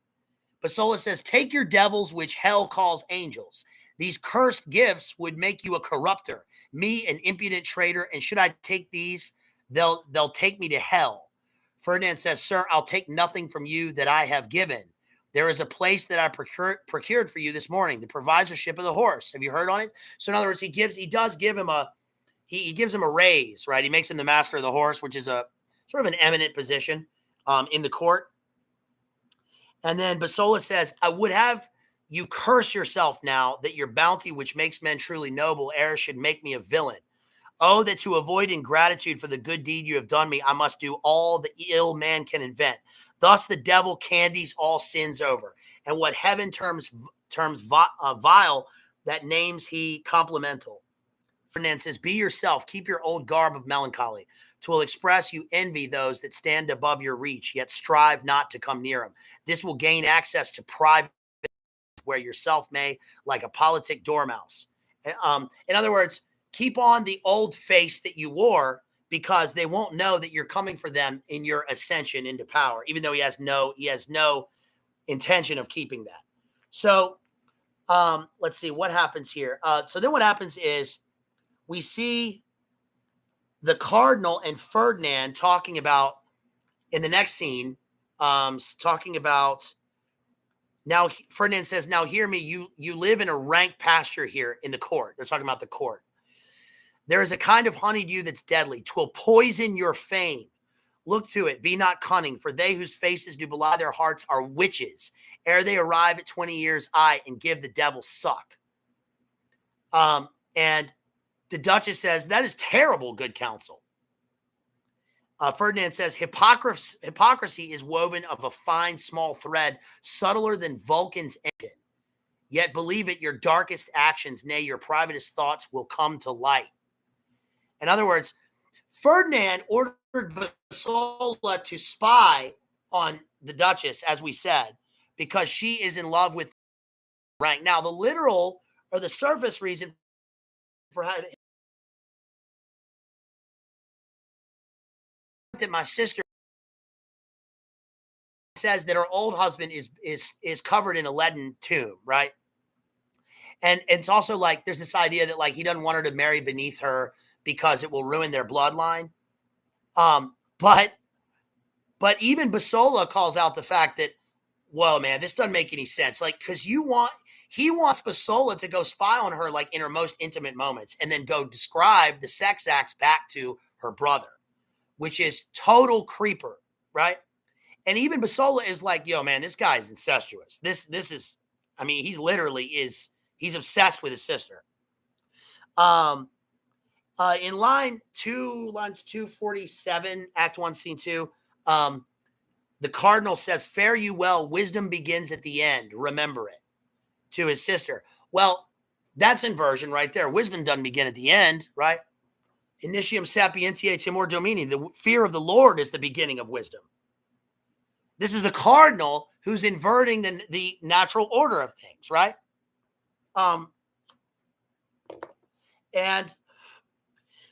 Basola says, "Take your devils, which hell calls angels. These cursed gifts would make you a corrupter, me an impudent traitor, and should I take these, they'll take me to hell." Ferdinand says, "Sir, I'll take nothing from you that I have given. There is a place that I procured for you this morning, the provisorship of the horse. Have you heard on it?" So in other words, he gives him a raise, right? He makes him the master of the horse, which is a sort of an eminent position in the court. And then Basola says, "I would have you curse yourself now that your bounty, which makes men truly noble, e'er should make me a villain. Oh, that to avoid ingratitude for the good deed you have done me, I must do all the ill man can invent. Thus the devil candies all sins over, and what heaven terms vile, that names he complimental." Ferdinand says, "Be yourself, keep your old garb of melancholy. 'Twill express you envy those that stand above your reach, yet strive not to come near them. This will gain access to private where yourself may, like a politic dormouse." In other words, keep on the old face that you wore, because they won't know that you're coming for them in your ascension into power, even though he has no intention of keeping that. So let's see what happens here. So then what happens is we see the Cardinal and Ferdinand talking about, in the next scene, talking about, now Ferdinand says, "Now hear me, you live in a rank pasture here in the court." They're talking about the court. "There is a kind of honeydew that's deadly. 'Twill poison your fame. Look to it, be not cunning, for they whose faces do belie their hearts are witches. Ere they arrive at 20 years, and give the devil suck." And the Duchess says, "That is terrible good counsel." Ferdinand says, hypocrisy is woven of a fine small thread, subtler than Vulcan's engine. Yet believe it, your darkest actions, nay, your privatest thoughts will come to light. In other words, Ferdinand ordered Basola to spy on the Duchess, as we said, because she is in love with rank. Now, the literal or the surface reason for having that my sister says that her old husband is covered in a leaden tomb, right? And it's also like there's this idea that like he doesn't want her to marry beneath her because it will ruin their bloodline. But even Basola calls out the fact that, whoa, man, this doesn't make any sense. Like, because he wants Basola to go spy on her like in her most intimate moments, and then go describe the sex acts back to her brother, which is total creeper, right? And even Basola is like, yo, man, this guy is incestuous. This is I mean, he's obsessed with his sister. In lines 247, Act 1, Scene 2, the cardinal says, "Fare you well, wisdom begins at the end. Remember it," to his sister. Well, that's inversion right there. Wisdom doesn't begin at the end, right? Initium sapientiae timor domini. The fear of the Lord is the beginning of wisdom. This is the cardinal who's inverting the natural order of things, right? And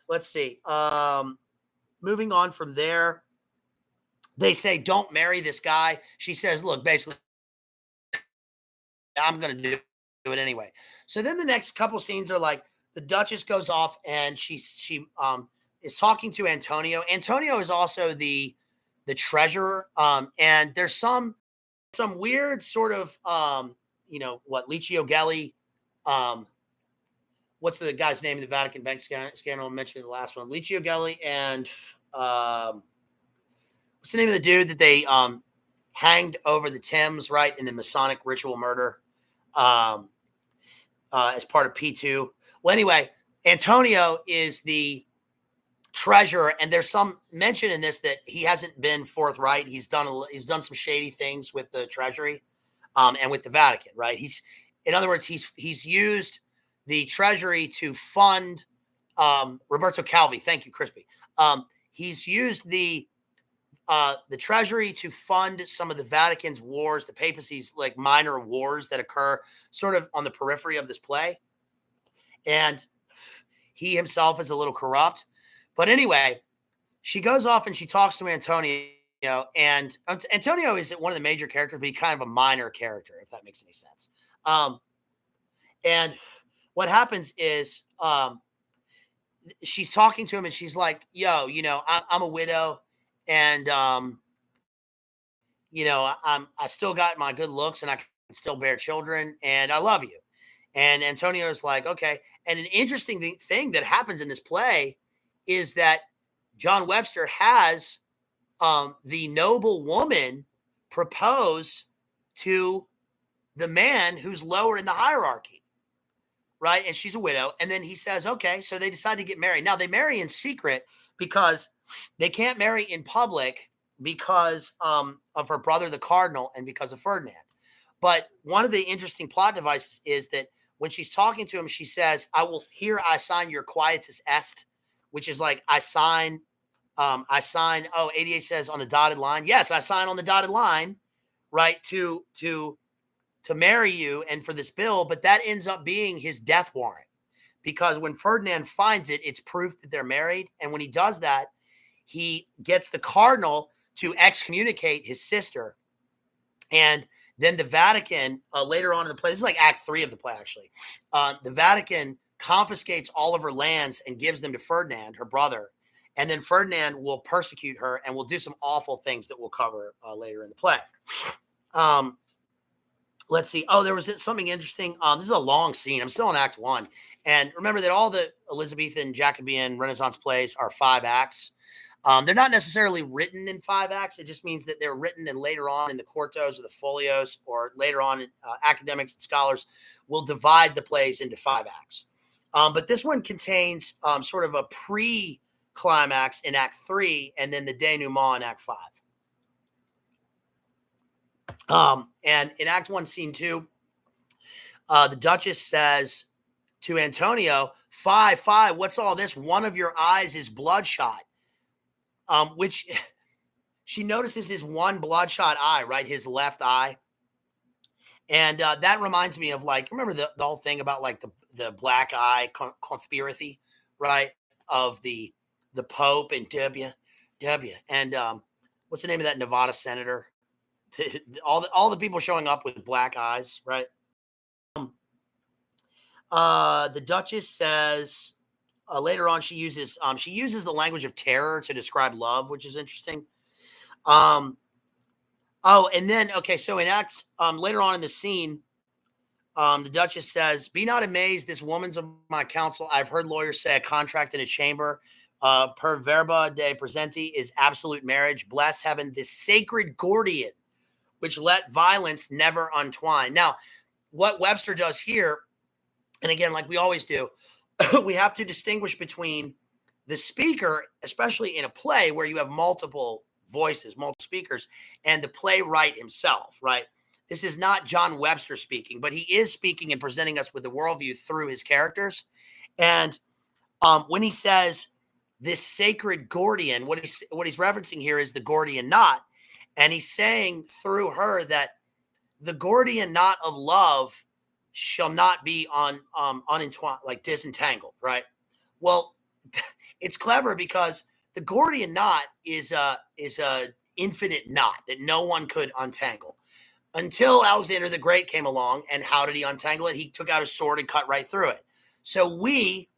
let's see. Moving on from there, they say, "Don't marry this guy." She says, "Look, basically, I'm going to do it anyway." So then the next couple scenes are like the Duchess goes off and she is talking to Antonio. Antonio is also the treasurer, and there's some weird sort of Licio Gelli, what's the guy's name in the Vatican bank scandal? I mentioned the last one, Licio Gelli, and what's the name of the dude that they hanged over the Thames, right, in the Masonic ritual murder, as part of P2. Well, anyway, Antonio is the treasurer, and there's some mention in this that he hasn't been forthright. He's done some shady things with the treasury, and with the Vatican, right? In other words, he's used the treasury to fund Roberto Calvi. Thank you, Crispy. He's used the treasury to fund some of the Vatican's wars, the papacy's like minor wars that occur sort of on the periphery of this play. And he himself is a little corrupt. But anyway, she goes off and she talks to Antonio, and Antonio is one of the major characters, but he's kind of a minor character, if that makes any sense. And what happens is she's talking to him and she's like, "Yo, I'm a widow, and I still got my good looks and I can still bear children, and I love you." And Antonio's like, "Okay." And an interesting thing that happens in this play is that John Webster has the noble woman propose to the man who's lower in the hierarchy, right? And she's a widow. And then he says, "Okay." So they decide to get married. Now they marry in secret because they can't marry in public because of her brother, the cardinal, and because of Ferdinand. But one of the interesting plot devices is that when she's talking to him, she says, I sign your quietus est," which is like, I sign, 88 says on the dotted line. Yes, I sign on the dotted line, right, to marry you and for this bill. But that ends up being his death warrant, because when Ferdinand finds it, it's proof that they're married. And when he does that, he gets the cardinal to excommunicate his sister. And then the Vatican, later on in the play, this is like Act 3 of the play, actually. The Vatican confiscates all of her lands and gives them to Ferdinand, her brother. And then Ferdinand will persecute her and will do some awful things that we'll cover later in the play. Let's see. Oh, there was something interesting. This is a long scene. I'm still in Act 1. And remember that all the Elizabethan, Jacobean, Renaissance plays are 5 acts. They're not necessarily written in 5 acts. It just means that they're written, and later on in the quartos or the folios, or later on academics and scholars will divide the plays into 5 acts. But this one contains sort of a pre-climax in Act 3 and then the denouement in Act 5. And in Act 1, Scene 2, the Duchess says to Antonio, "Fie, what's all this? One of your eyes is bloodshot." Which she notices his one bloodshot eye, right? His left eye. And that reminds me of, like, remember the whole thing about like the black eye conspiracy, right? Of the Pope and W. And what's the name of that Nevada senator? all the people showing up with black eyes, right? The Duchess says, later on, she uses the language of terror to describe love, which is interesting. And then, okay, so in Acts, later on in the scene, the Duchess says, "Be not amazed, this woman's of my counsel. I've heard lawyers say a contract in a chamber, per verba de presenti, is absolute marriage. Bless heaven, this sacred Gordian, which let violence never untwine." Now, what Webster does here, and again, like we always do, we have to distinguish between the speaker, especially in a play where you have multiple voices, multiple speakers, and the playwright himself, right? This is not John Webster speaking, but he is speaking and presenting us with the worldview through his characters. And when he says this sacred Gordian, what he's referencing here is the Gordian knot, and he's saying through her that the Gordian knot of love shall not be unentwined, like disentangled, right? Well, it's clever because the Gordian knot is a infinite knot that no one could untangle until Alexander the Great came along. And how did he untangle it? He took out his sword and cut right through it. So we,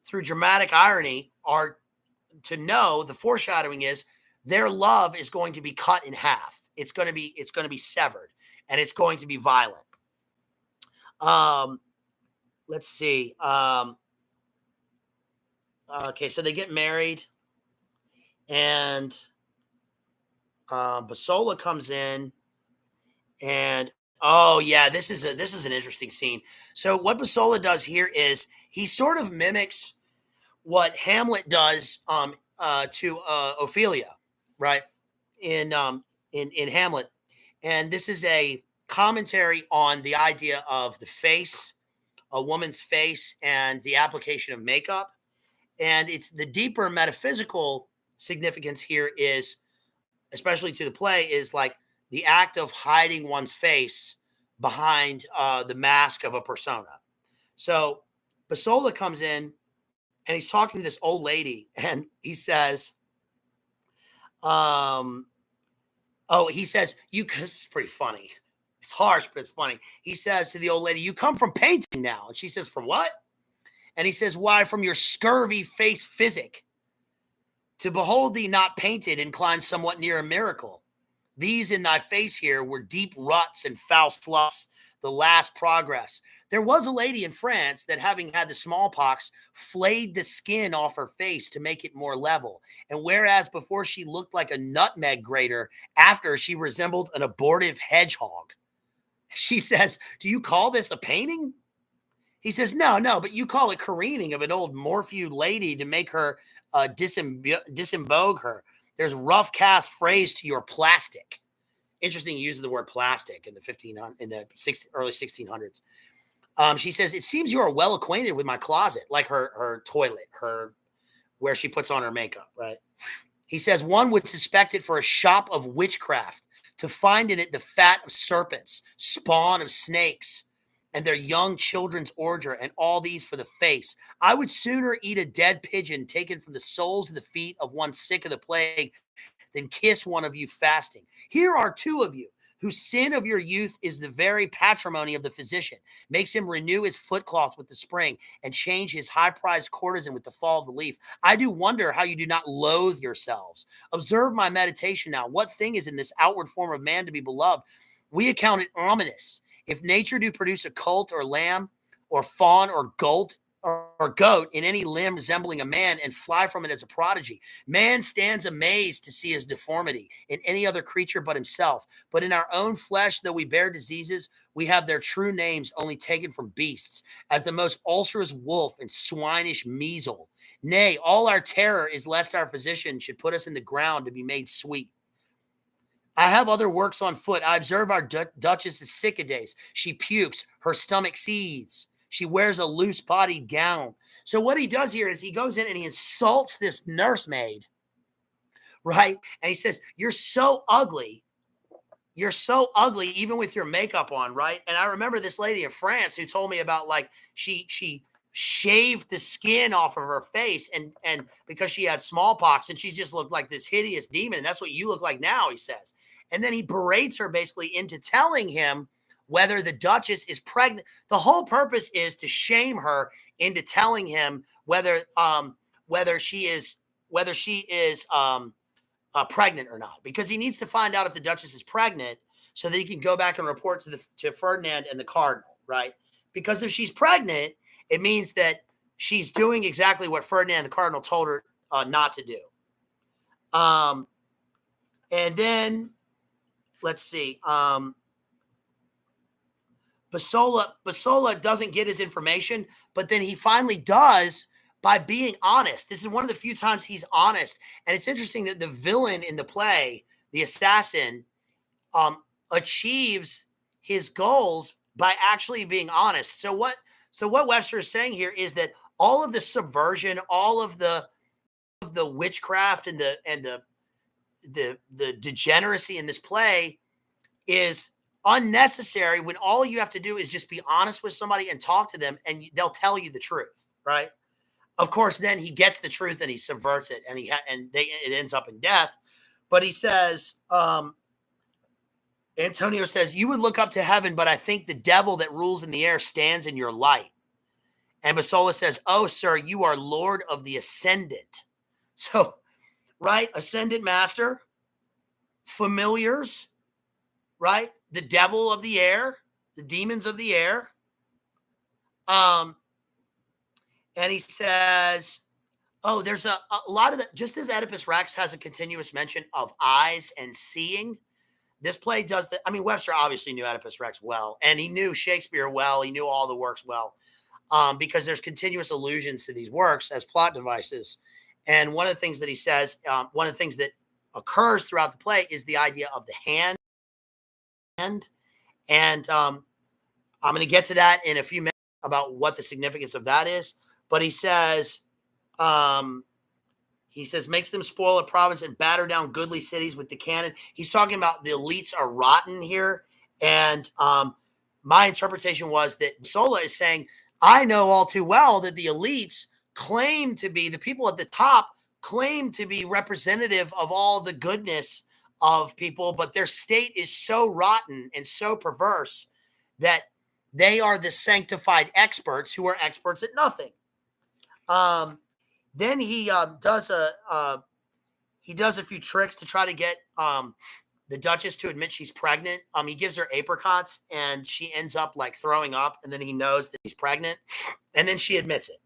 through dramatic irony, are to know the foreshadowing is their love is going to be cut in half. It's going to be severed, and it's going to be violent. Let's see. Okay, so they get married, and Basola comes in, and oh yeah, this is an interesting scene. So what Basola does here is he sort of mimics what Hamlet does to Ophelia, right? In Hamlet, and this is a commentary on the idea of the face, a woman's face, and the application of makeup. And it's the deeper metaphysical significance here is, especially to the play, is like the act of hiding one's face behind the mask of a persona. So Basola comes in and he's talking to this old lady, and he says, he says, cause it's pretty funny. It's harsh, but it's funny. He says to the old lady, you come from painting now. And she says, from what? And he says, why, from your scurvy face physic. To behold thee not painted inclines somewhat near a miracle. These in thy face here were deep ruts and foul sloughs, the last progress. There was a lady in France that, having had the smallpox, flayed the skin off her face to make it more level. And whereas before she looked like a nutmeg grater, after she resembled an abortive hedgehog. She says, do you call this a painting? He says, no, but you call it careening of an old morphewed lady to make her disembogue her. There's rough cast phrase to your plastic. Interesting use of the word plastic in the early 1600s. She says, it seems you are well acquainted with my closet, like her toilet, where she puts on her makeup, right? He says, one would suspect it for a shop of witchcraft, to find in it the fat of serpents, spawn of snakes, and their young children's ordure, and all these for the face. I would sooner eat a dead pigeon taken from the soles of the feet of one sick of the plague than kiss one of you fasting. Here are two of you, whose sin of your youth is the very patrimony of the physician, makes him renew his footcloth with the spring, and change his high-prized courtesan with the fall of the leaf. I do wonder how you do not loathe yourselves. Observe my meditation now. What thing is in this outward form of man to be beloved? We account it ominous. If nature do produce a colt or lamb or fawn or goat in any limb resembling a man, and fly from it as a prodigy, man stands amazed to see his deformity in any other creature but himself. But in our own flesh, though we bear diseases, we have their true names only taken from beasts, as the most ulcerous wolf and swinish measle. Nay, all our terror is lest our physician should put us in the ground to be made sweet. I have other works on foot. I observe our Duchess is sick a days. She pukes, her stomach seethes. She wears a loose-bodied gown. So what he does here is he goes in and he insults this nursemaid, right? And he says, you're so ugly. You're so ugly even with your makeup on, right? And I remember this lady in France who told me about, like, she shaved the skin off of her face and because she had smallpox, and she just looked like this hideous demon. And that's what you look like now, he says. And then he berates her basically into telling him whether the Duchess is pregnant. The whole purpose is to shame her into telling him whether she is pregnant or not, because he needs to find out if the Duchess is pregnant so that he can go back and report to Ferdinand and the Cardinal, right? Because if she's pregnant, it means that she's doing exactly what Ferdinand and the Cardinal told her not to do. And then let's see. Basola doesn't get his information, but then he finally does by being honest. This is one of the few times he's honest. And it's interesting that the villain in the play, the assassin, achieves his goals by actually being honest. So what Webster is saying here is that all of the subversion, all of the witchcraft and the degeneracy in this play is unnecessary when all you have to do is just be honest with somebody and talk to them and they'll tell you the truth, right? Of course, then he gets the truth and he subverts it and it ends up in death. But he says, Antonio says, you would look up to heaven, but I think the devil that rules in the air stands in your light. And Basola says, oh, sir, you are Lord of the Ascendant. So, right, Ascendant Master, familiars, right? The devil of the air, the demons of the air. And he says, oh, there's a lot of that. Just as Oedipus Rex has a continuous mention of eyes and seeing, this play does that. I mean, Webster obviously knew Oedipus Rex well, and he knew Shakespeare well. He knew all the works well, because there's continuous allusions to these works as plot devices. And one of the things that he says, one of the things that occurs throughout the play is the idea of the hand. And I'm going to get to that in a few minutes about what the significance of that is. But he says, makes them spoil a province and batter down goodly cities with the cannon. He's talking about the elites are rotten here. And my interpretation was that Sola is saying, I know all too well that the elites claim to be, the people at the top claim to be representative of all the goodness of people, but their state is so rotten and so perverse that they are the sanctified experts who are experts at nothing. Then he does a few tricks to try to get the Duchess to admit she's pregnant. He gives her apricots and she ends up like throwing up, and then he knows that she's pregnant, and then she admits it.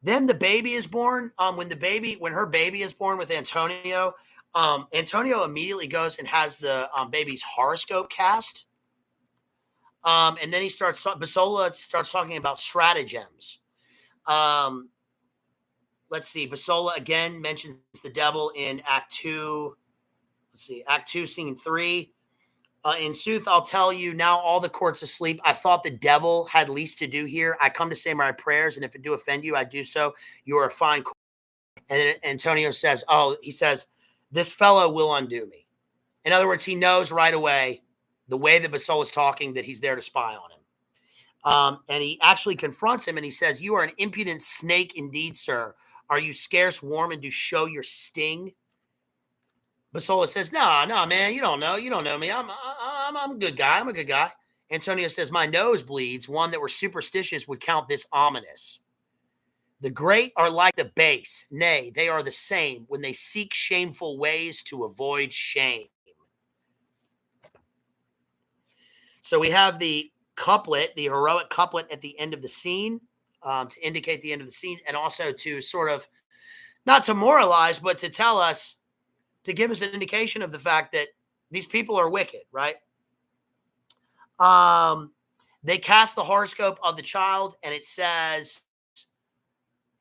Then the baby is born. When her baby is born with Antonio, Antonio immediately goes and has the baby's horoscope cast. And then Basola starts talking about stratagems. Let's see. Basola again mentions the devil in Act 2. Let's see. Act 2, Scene 3. In sooth, I'll tell you now, all the court's asleep. I thought the devil had least to do here. I come to say my prayers, and if it do offend you, I do so. You are a fine court. And then Antonio says, this fellow will undo me. In other words, he knows right away, the way that Basola's talking, that he's there to spy on him. And he actually confronts him and he says, you are an impudent snake indeed, sir. Are you scarce warm and do show your sting? Basola says, no, man, you don't know me. I'm a good guy. I'm a good guy. Antonio says, my nose bleeds. One that were superstitious would count this ominous. The great are like the base. Nay, they are the same when they seek shameful ways to avoid shame. So we have the couplet, the heroic couplet at the end of the scene, to indicate the end of the scene, and also to sort of, not to moralize, but to tell us, to give us an indication of the fact that these people are wicked, right? They cast the horoscope of the child, and it says,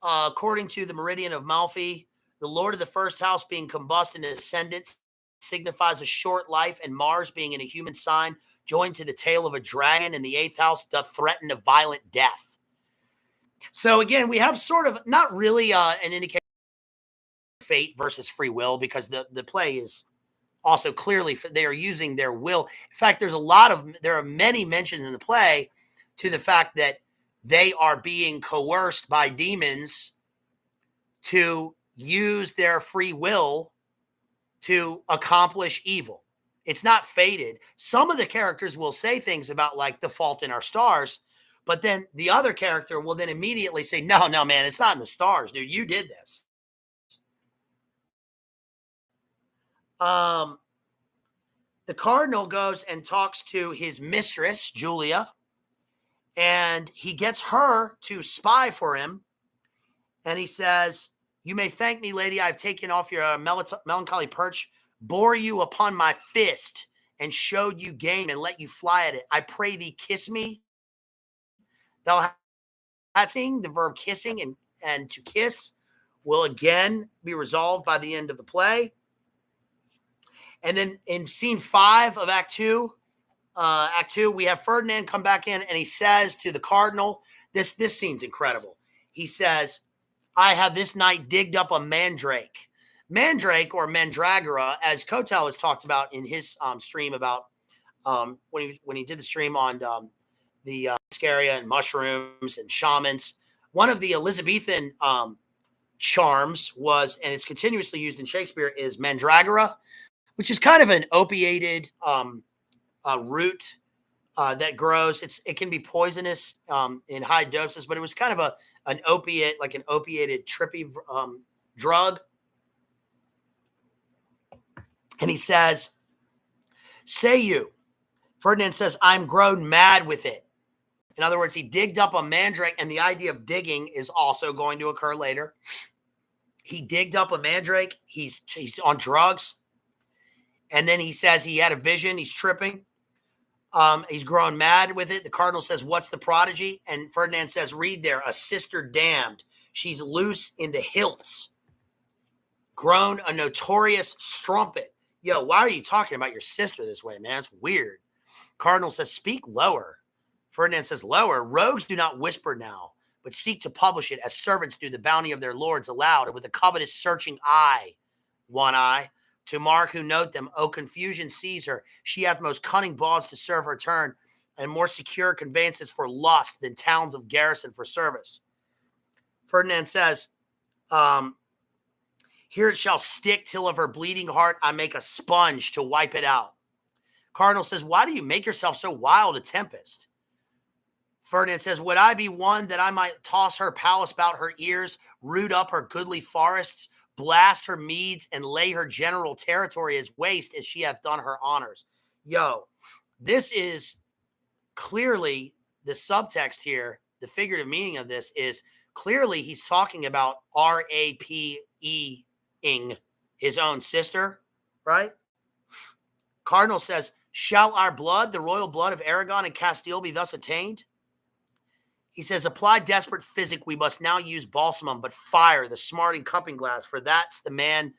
according to the meridian of Malfi, the lord of the first house being combust in ascendant signifies a short life, and Mars being in a human sign, joined to the tail of a dragon in the 8th house, doth threaten a violent death. So again, we have sort of not really an indication of fate versus free will, because the play is also clearly they are using their will. In fact, there are many mentions in the play to the fact that they are being coerced by demons to use their free will to accomplish evil. It's not fated. Some of the characters will say things about like the fault in our stars, but then the other character will then immediately say, no, man, it's not in the stars, dude. You did this. The cardinal goes and talks to his mistress, Julia, and he gets her to spy for him. And he says, you may thank me, lady. I've taken off your melancholy perch, bore you upon my fist, and showed you game and let you fly at it. I pray thee kiss me. Thou hast seen the verb kissing and to kiss will again be resolved by the end of the play. And then in scene 5 of Act 2, we have Ferdinand come back in and he says to the cardinal, this scene's incredible. He says, I have this night digged up a mandrake. Mandrake or mandragora, as Kotel has talked about in his stream about when he did the stream on the Scaria and mushrooms and shamans. One of the Elizabethan charms was, and it's continuously used in Shakespeare, is mandragora, which is kind of an opiated root that grows. It can be poisonous in high doses, but it was kind of an opiate, like an opiated trippy drug. And he says, say you. Ferdinand says, I'm grown mad with it. In other words, he digged up a mandrake, and the idea of digging is also going to occur later. He digged up a mandrake. He's on drugs. And then he says he had a vision. He's tripping. He's grown mad with it. The cardinal says, what's the prodigy? And Ferdinand says, read there, a sister damned. She's loose in the hilts. Grown a notorious strumpet. Yo, why are you talking about your sister this way, man? It's weird. Cardinal says, speak lower. Ferdinand says, lower. Rogues do not whisper now, but seek to publish it as servants do the bounty of their lords aloud, and with a covetous searching eye, one eye, to mark who note them. Oh, confusion seize her. She hath most cunning bawds to serve her turn, and more secure conveyances for lust than towns of garrison for service. Ferdinand says, here it shall stick till of her bleeding heart I make a sponge to wipe it out. Cardinal says, why do you make yourself so wild a tempest? Ferdinand says, would I be one that I might toss her palace about her ears, root up her goodly forests, blast her meads, and lay her general territory as waste as she hath done her honors? Yo, this is clearly the subtext here. The figurative meaning of this is clearly he's talking about R-A-P-E-ing his own sister, right? Cardinal says, shall our blood, the royal blood of Aragon and Castile, be thus attained? He says, apply desperate physic, we must now use balsamum, but fire, the smarting cupping glass, for that's the mean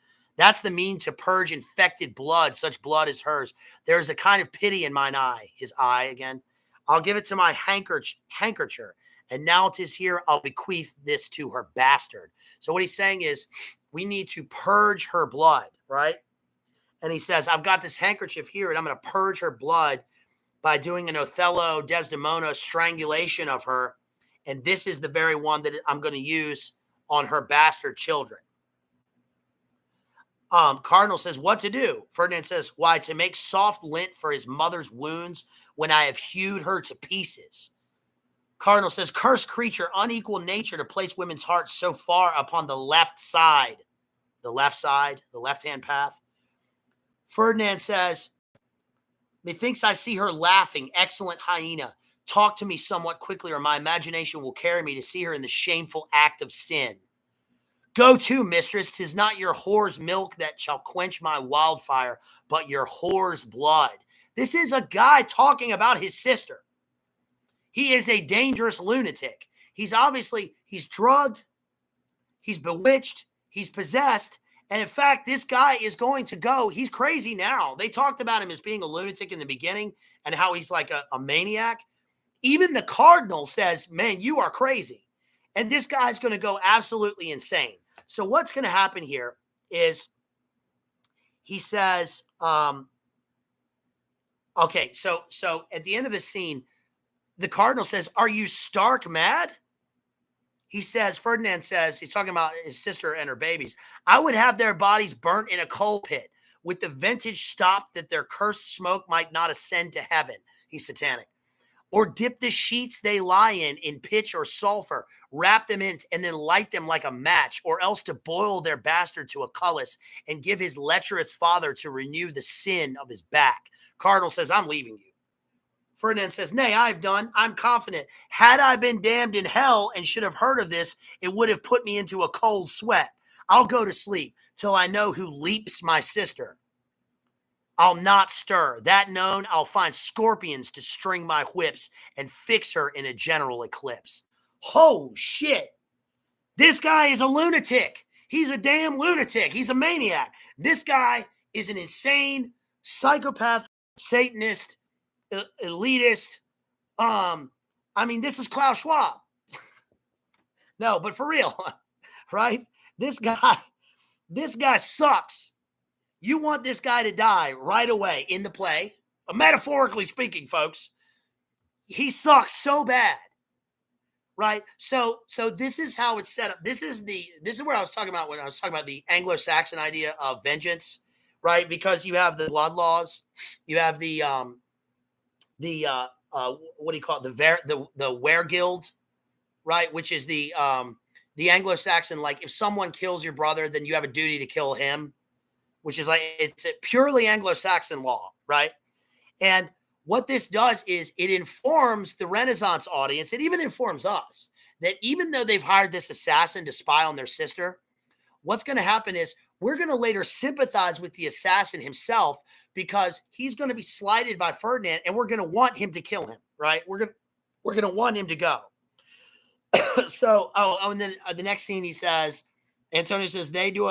to purge infected blood, such blood as hers. There is a kind of pity in mine eye, his eye again. I'll give it to my handkercher, and now 'tis here, I'll bequeath this to her bastard. So what he's saying is, we need to purge her blood, right? And he says, I've got this handkerchief here, and I'm going to purge her blood by doing an Othello, Desdemona strangulation of her. And this is the very one that I'm going to use on her bastard children. Cardinal says, what to do? Ferdinand says, why, to make soft lint for his mother's wounds when I have hewed her to pieces. Cardinal says, cursed creature, unequal nature to place women's hearts so far upon the left side, the left-hand path. Ferdinand says, methinks I see her laughing, excellent hyena. Talk to me somewhat quickly, or my imagination will carry me to see her in the shameful act of sin. Go to, mistress, 'tis not your whore's milk that shall quench my wildfire, but your whore's blood. This is a guy talking about his sister. He is a dangerous lunatic. He's drugged, he's bewitched, he's possessed, and in fact, this guy is going to go, he's crazy now. They talked about him as being a lunatic in the beginning and how he's like a maniac. Even the cardinal says, man, you are crazy. And this guy's going to go absolutely insane. So what's going to happen here is he says, okay, so at the end of the scene, the cardinal says, are you stark mad? He says, Ferdinand says, he's talking about his sister and her babies. I would have their bodies burnt in a coal pit with the ventage stopped that their cursed smoke might not ascend to heaven. He's satanic. Or dip the sheets they lie in pitch or sulfur, wrap them in, and then light them like a match, or else to boil their bastard to a cullis and give his lecherous father to renew the sin of his back. Cardinal says, I'm leaving you. Ferdinand says, nay, I've done. I'm confident. Had I been damned in hell and should have heard of this, it would have put me into a cold sweat. I'll go to sleep till I know who leaps my sister. I'll not stir. That known, I'll find scorpions to string my whips and fix her in a general eclipse. Oh, shit. This guy is a lunatic. He's a damn lunatic. He's a maniac. This guy is an insane psychopath, Satanist, elitist. I mean, this is Klaus Schwab. No, but for real, right? This guy sucks. You want this guy to die right away in the play, metaphorically speaking, folks. He sucks so bad, right? So this is how it's set up. This is where I was talking about when I was talking about the Anglo-Saxon idea of vengeance, right? Because you have the blood laws, you have the what do you call it? The Weregild, right? Which is the Anglo-Saxon, like if someone kills your brother, then you have a duty to kill him, which is like, it's a purely Anglo-Saxon law, right? And what this does is it informs the Renaissance audience. It even informs us that even though they've hired this assassin to spy on their sister, what's going to happen is we're going to later sympathize with the assassin himself because he's going to be slighted by Ferdinand, and we're going to want him to kill him, right? We're going to want him to go. So, and then the next scene he says, Antonio says, they do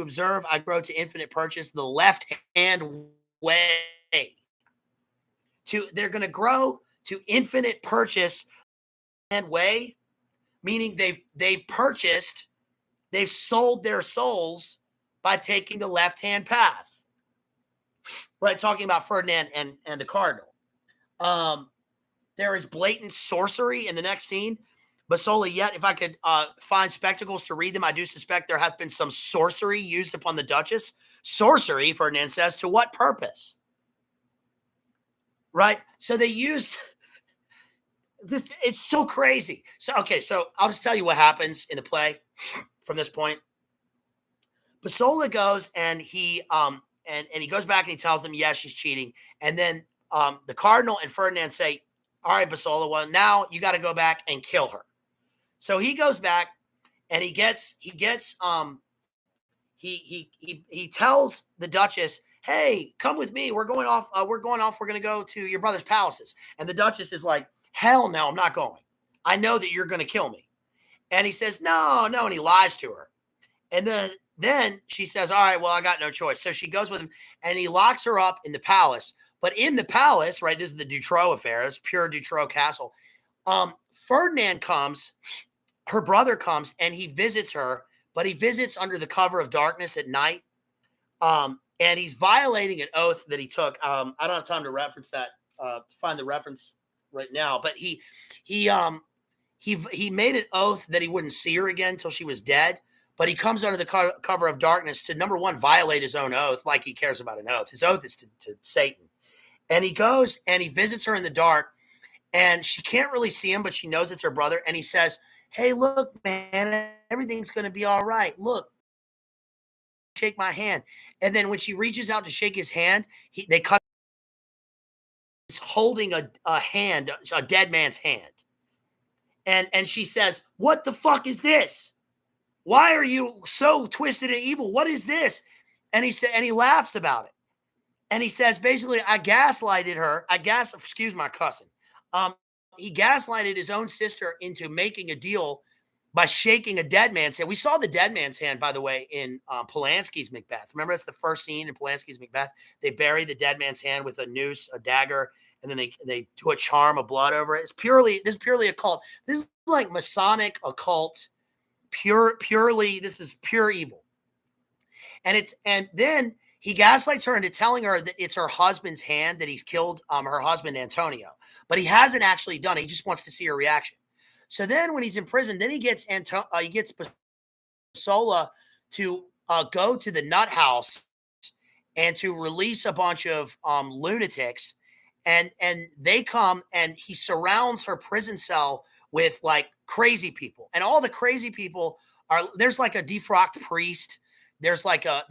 observe, I grow to infinite purchase, the left hand way. They're going to grow to infinite purchase and way, meaning they've sold their souls by taking the left-hand path. Right, talking about Ferdinand and the cardinal. There is blatant sorcery in the next scene. Basola, yet if I could find spectacles to read them, I do suspect there has been some sorcery used upon the Duchess. Sorcery, Ferdinand says, to what purpose? Right? So they used this. It's so crazy. So, okay, so I'll just tell you what happens in the play from this point. Basola goes and he goes back and he tells them, yes, she's cheating. And then the cardinal and Ferdinand say, all right, Basola, well, now you got to go back and kill her. So he goes back and he tells the Duchess, hey, come with me. We're going off. We're going to go to your brother's palaces. And the Duchess is like, hell no, I'm not going. I know that you're going to kill me. And he says, no. And he lies to her. And then she says, all right, well, I got no choice. So she goes with him and he locks her up in the palace. But in the palace, right, this is the Dutroux affair. It's pure Dutroux castle. Ferdinand comes, her brother comes, and he visits her, but he visits under the cover of darkness at night. And he's violating an oath that he took. I don't have time to reference that, to find the reference right now, but he made an oath that he wouldn't see her again until she was dead. But he comes under the cover of darkness to, number one, violate his own oath, like he cares about an oath. His oath is to Satan. And he goes and he visits her in the dark, and she can't really see him, but she knows it's her brother. And he says, hey, look, man, everything's going to be all right. Look, shake my hand. And then when she reaches out to shake his hand, they cut. He's holding a hand, a dead man's hand. And she says, what the fuck is this? Why are you so twisted and evil? What is this? And he laughs about it. And he says, basically, I gaslighted her. Excuse my cussing. He gaslighted his own sister into making a deal by shaking a dead man's hand. We saw the dead man's hand, by the way, in Polanski's Macbeth. Remember, that's the first scene in Polanski's Macbeth. They bury the dead man's hand with a noose, a dagger, and then they do a charm of blood over it. This is purely occult. This is like Masonic occult. This is pure evil. And then he gaslights her into telling her that it's her husband's hand, that he's killed her husband, Antonio. But he hasn't actually done it. He just wants to see her reaction. So then when he's in prison, then he gets Basola to go to the nut house and to release a bunch of lunatics. And they come and he surrounds her prison cell with like crazy people. And all the crazy people there's like a defrocked priest. There's like a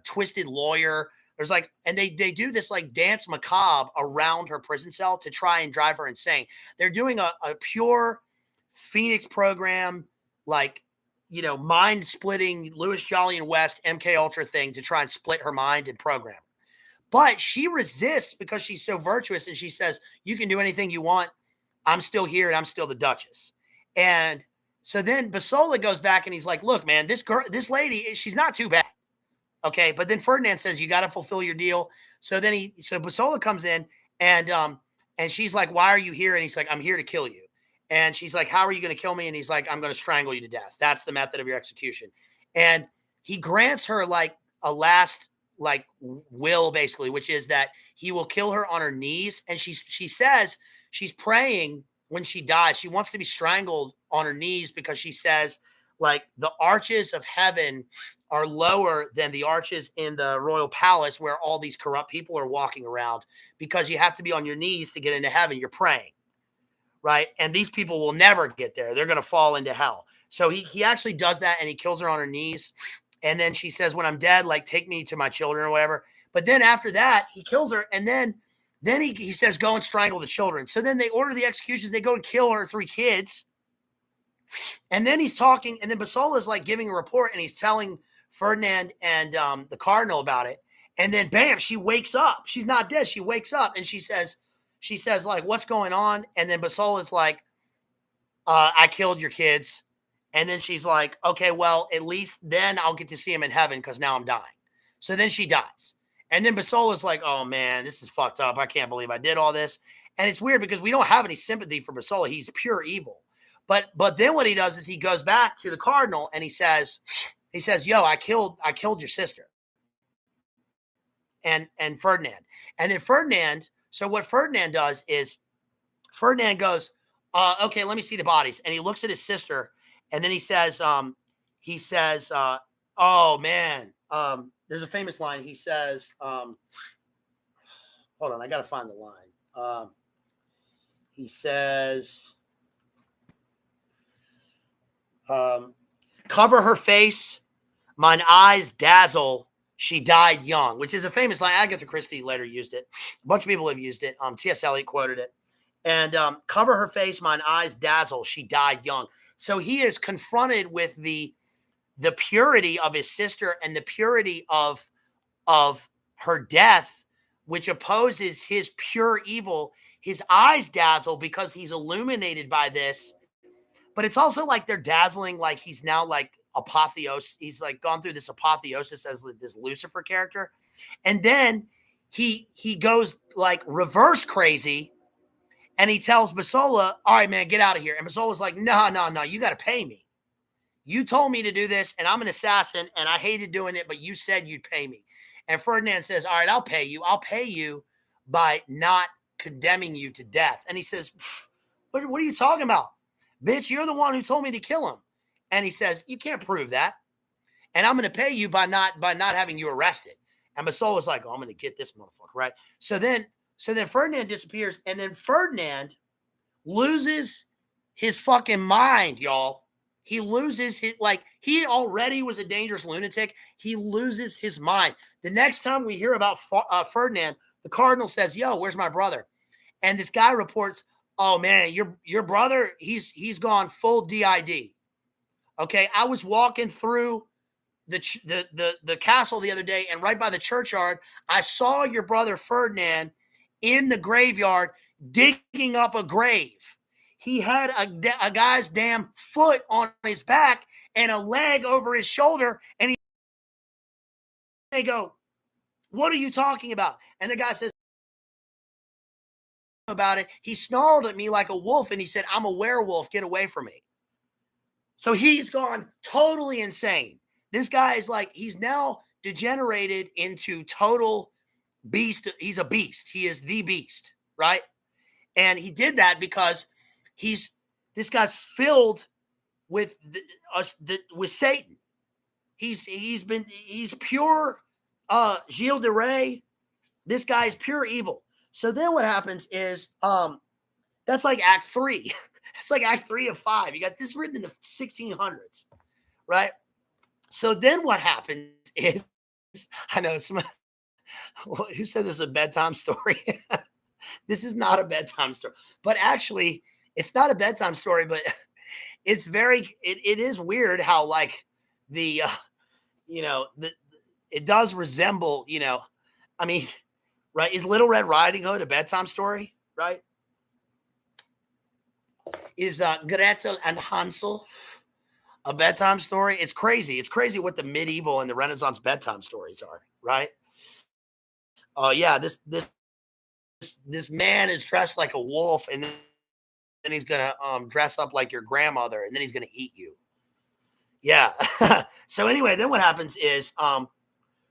twisted lawyer. And they do this like dance macabre around her prison cell to try and drive her insane. They're doing a pure Phoenix program, like mind splitting Louis Jolly and West MK Ultra thing to try and split her mind and program her. But she resists because she's so virtuous, and she says, you can do anything you want. I'm still here and I'm still the Duchess. And so then Basola goes back and he's like, look, man, this lady, she's not too bad. Okay. But then Ferdinand says, you got to fulfill your deal. So then Basola comes in and she's like, why are you here? And he's like, I'm here to kill you. And she's like, how are you going to kill me? And he's like, I'm going to strangle you to death. That's the method of your execution. And he grants her like a last like will, basically, which is that he will kill her on her knees. And she says she's praying when she dies. She wants to be strangled on her knees because she says, like, the arches of heaven are lower than the arches in the royal palace where all these corrupt people are walking around, because you have to be on your knees to get into heaven. You're praying, right? And these people will never get there. They're going to fall into hell. So he actually does that, and he kills her on her knees. And then she says, when I'm dead, like, take me to my children or whatever. But then after that, he kills her. And then he says, go and strangle the children. So then they order the executions. They go and kill her 3 kids. And then he's talking. And then Basola is like giving a report, and he's telling Ferdinand and the cardinal about it. And then bam, she wakes up. She's not dead. She wakes up and she says like, what's going on? And then Basola is like, I killed your kids. And then she's like, okay, well, at least then I'll get to see him in heaven because now I'm dying. So then she dies. And then Basola's like, oh, man, this is fucked up. I can't believe I did all this. And it's weird because we don't have any sympathy for Basola. He's pure evil. But then what he does is he goes back to the cardinal and he says, yo, I killed your sister. And Ferdinand. And then Ferdinand, so what Ferdinand does is Ferdinand goes, okay, let me see the bodies. And he looks at his sister. And then he says, oh, man, there's a famous line. He says, hold on, I got to find the line. He says, cover her face, mine eyes dazzle, she died young, which is a famous line. Agatha Christie later used it. A bunch of people have used it. T.S. Eliot quoted it. And cover her face, mine eyes dazzle, she died young. So he is confronted with the purity of his sister and the purity of her death, which opposes his pure evil. His eyes dazzle because he's illuminated by this. But it's also like they're dazzling, like he's now like apotheosis. He's like gone through this apotheosis as this Lucifer character. And then he goes like reverse crazy. And he tells Basola, all right, man, get out of here. And Basola's like, no, you got to pay me. You told me to do this, and I'm an assassin, and I hated doing it, but you said you'd pay me. And Ferdinand says, all right, I'll pay you. I'll pay you by not condemning you to death. And he says, what are you talking about? Bitch, you're the one who told me to kill him. And he says, you can't prove that. And I'm going to pay you by not having you arrested. And Basola's like, oh, I'm going to get this motherfucker, right? So then Ferdinand disappears, and then Ferdinand loses his fucking mind, y'all. He loses his, like, he already was a dangerous lunatic. He loses his mind. The next time we hear about Ferdinand, the cardinal says, yo, where's my brother? And this guy reports, oh, man, your brother, he's gone full DID. Okay, I was walking through the castle the other day, and right by the churchyard, I saw your brother Ferdinand in the graveyard digging up a grave. He had a guy's damn foot on his back and a leg over his shoulder. And they go, what are you talking about? And the guy says about it. He snarled at me like a wolf and he said, I'm a werewolf. Get away from me. So he's gone totally insane. This guy is like, he's now degenerated into total beast. He's a beast. He is the beast, right? And he did that because this guy's filled with with Satan. He's pure Gilles de Rais. This guy is pure evil. So then what happens is that's like Act 3. It's like Act 3 of 5. You got this written in the 1600s, right? So then what happens is, I know who said this is a bedtime story? This is not a bedtime story, but actually it's not a bedtime story, but it's very, it is weird how like the, it does resemble, I mean, right. Is Little Red Riding Hood a bedtime story? Right. Is Gretel and Hansel a bedtime story? It's crazy. It's crazy what the medieval and the Renaissance bedtime stories are. Right. Oh yeah. This man is dressed like a wolf, and then he's gonna dress up like your grandmother, and then he's gonna eat you. Yeah. So anyway, then what happens is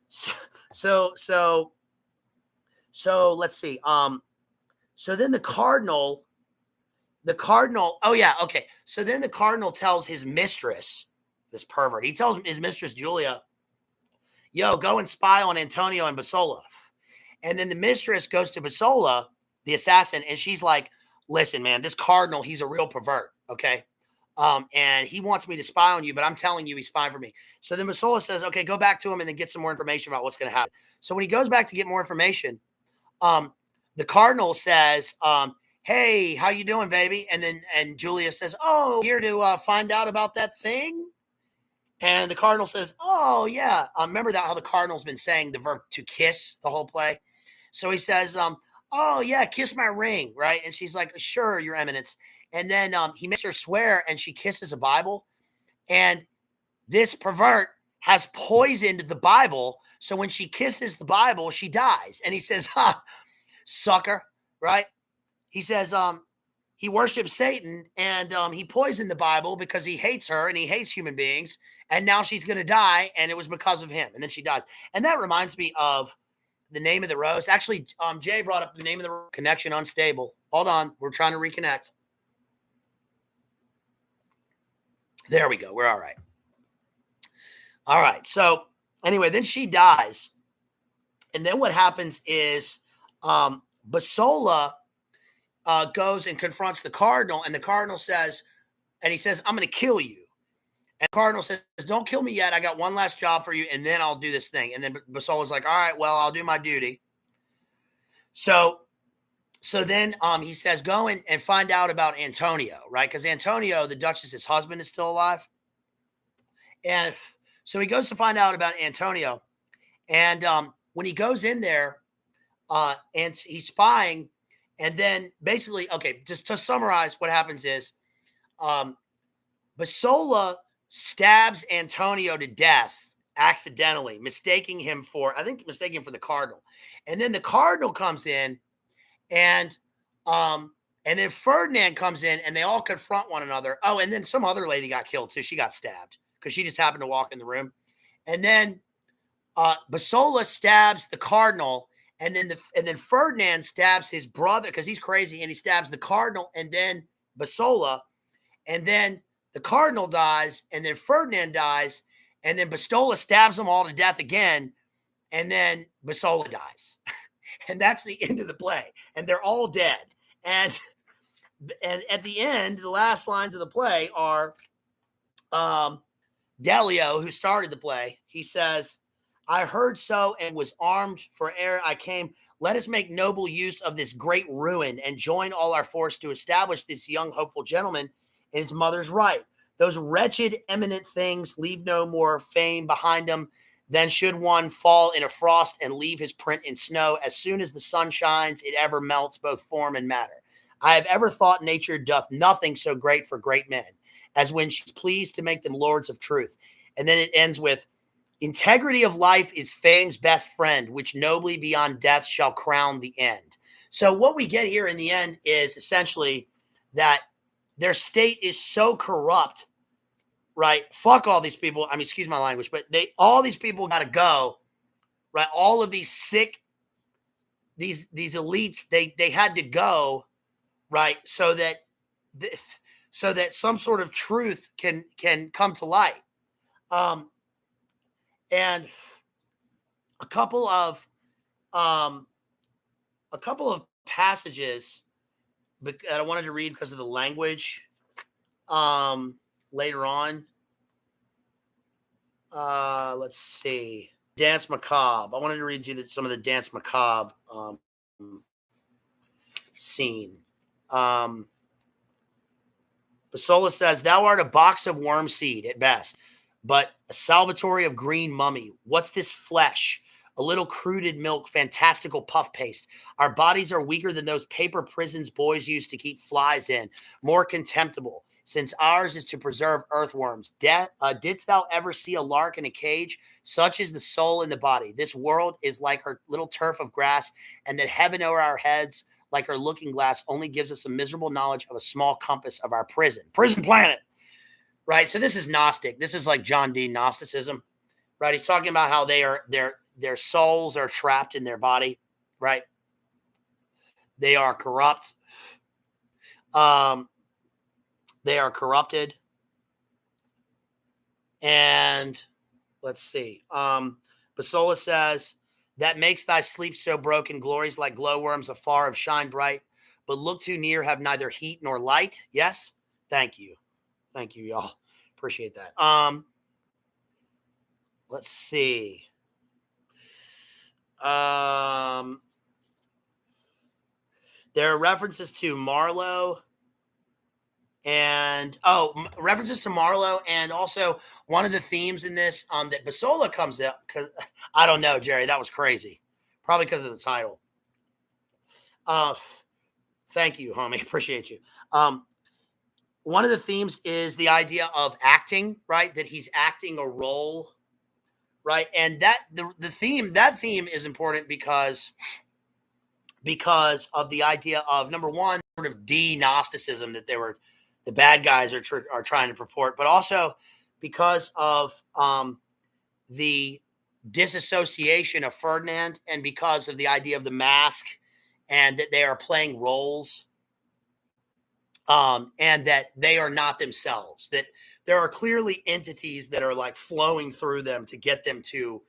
so so so, so let's see. So then the cardinal, oh yeah, okay. So then the cardinal tells his mistress, this pervert, he tells his mistress Julia, yo, go and spy on Antonio and Basola. And then the mistress goes to Basola, the assassin, and she's like, listen, man, this cardinal, he's a real pervert. Okay. And he wants me to spy on you, but I'm telling you, he's spying for me. So then Basola says, okay, go back to him and then get some more information about what's going to happen. So when he goes back to get more information, the cardinal says, hey, how you doing, baby? And Julia says, oh, here to find out about that thing. And the cardinal says, oh, yeah. Remember that how the cardinal's been saying the verb to kiss the whole play? So he says, oh, yeah, kiss my ring, right? And she's like, sure, your eminence. And then he makes her swear, and she kisses a Bible. And this pervert has poisoned the Bible. So when she kisses the Bible, she dies. And he says, ha, sucker, right? He says, he worships Satan, and he poisoned the Bible because he hates her and he hates human beings. And now she's going to die, and it was because of him. And then she dies. And that reminds me of The Name of the Rose. Actually, Jay brought up The Name of the Rose. Connection unstable. Hold on. We're trying to reconnect. There we go. We're all right. All right. So anyway, then she dies. And then what happens is Basola goes and confronts the cardinal, and the cardinal says, and he says, I'm going to kill you. And the cardinal says, don't kill me yet. I got one last job for you, and then I'll do this thing. And then Basola's like, all right, well, I'll do my duty. So then he says, go and find out about Antonio, right? Because Antonio, the Duchess's husband, is still alive. And so he goes to find out about Antonio. And when he goes in there and he's spying, and then basically, okay, just to summarize, what happens is Basola stabs Antonio to death accidentally, mistaking him for the cardinal. And then the cardinal comes in, and then Ferdinand comes in, and they all confront one another. Oh, and then some other lady got killed too. She got stabbed because she just happened to walk in the room. And then Basola stabs the cardinal, and then Ferdinand stabs his brother because he's crazy, and he stabs the cardinal and then Basola, and then the cardinal dies, and then Ferdinand dies, and then Basola stabs them all to death again, and then Basola dies. And that's the end of the play, and they're all dead. And at the end, the last lines of the play are Delio, who started the play, he says, I heard so and was armed for ere I came. Let us make noble use of this great ruin and join all our force to establish this young hopeful gentleman in his mother's right. Those wretched eminent things leave no more fame behind them than should one fall in a frost and leave his print in snow. As soon as the sun shines, it ever melts both form and matter. I have ever thought nature doth nothing so great for great men as when she's pleased to make them lords of truth. And then it ends with, integrity of life is fame's best friend, which nobly beyond death shall crown the end. So what we get here in the end is essentially that their state is so corrupt, right? Fuck all these people. I mean, excuse my language, but all these people got to go, right? All of these sick, these elites, they had to go, right? So that some sort of truth can come to light. And a couple of passages that I wanted to read because of the language later on. Let's see. Dance Macabre. I wanted to read you some of the Dance Macabre scene. Basola says, thou art a box of worm seed at best, but a salvatore of green mummy. What's this flesh? A little crude milk, fantastical puff paste. Our bodies are weaker than those paper prisons boys used to keep flies in, more contemptible, since ours is to preserve earthworms. Didst thou ever see a lark in a cage? Such is the soul in the body. This world is like her little turf of grass, and that heaven over our heads, like our looking glass, only gives us a miserable knowledge of a small compass of our prison planet, right? So this is Gnostic. This is like John Dee Gnosticism, right? He's talking about how their souls are trapped in their body, right? They are corrupt. They are corrupted. And let's see. Basola says, that makes thy sleep so broken, glories like glowworms afar of shine bright, but look too near, have neither heat nor light. Yes? Thank you. Thank you, y'all. Appreciate that. Let's see. There are references to Marlowe and references to Marlowe, and also one of the themes in this that Basola comes out, because I don't know, Jerry, that was crazy, probably because of the title. Thank you, homie, appreciate you. One of the themes is the idea of acting, right? That he's acting a role, right? And that the theme is important because of the idea of, number one, sort of de-Gnosticism that the bad guys are trying to purport, but also because of the disassociation of Ferdinand, and because of the idea of the mask, and that they are playing roles, and that they are not themselves, that there are clearly entities that are like flowing through them to get them to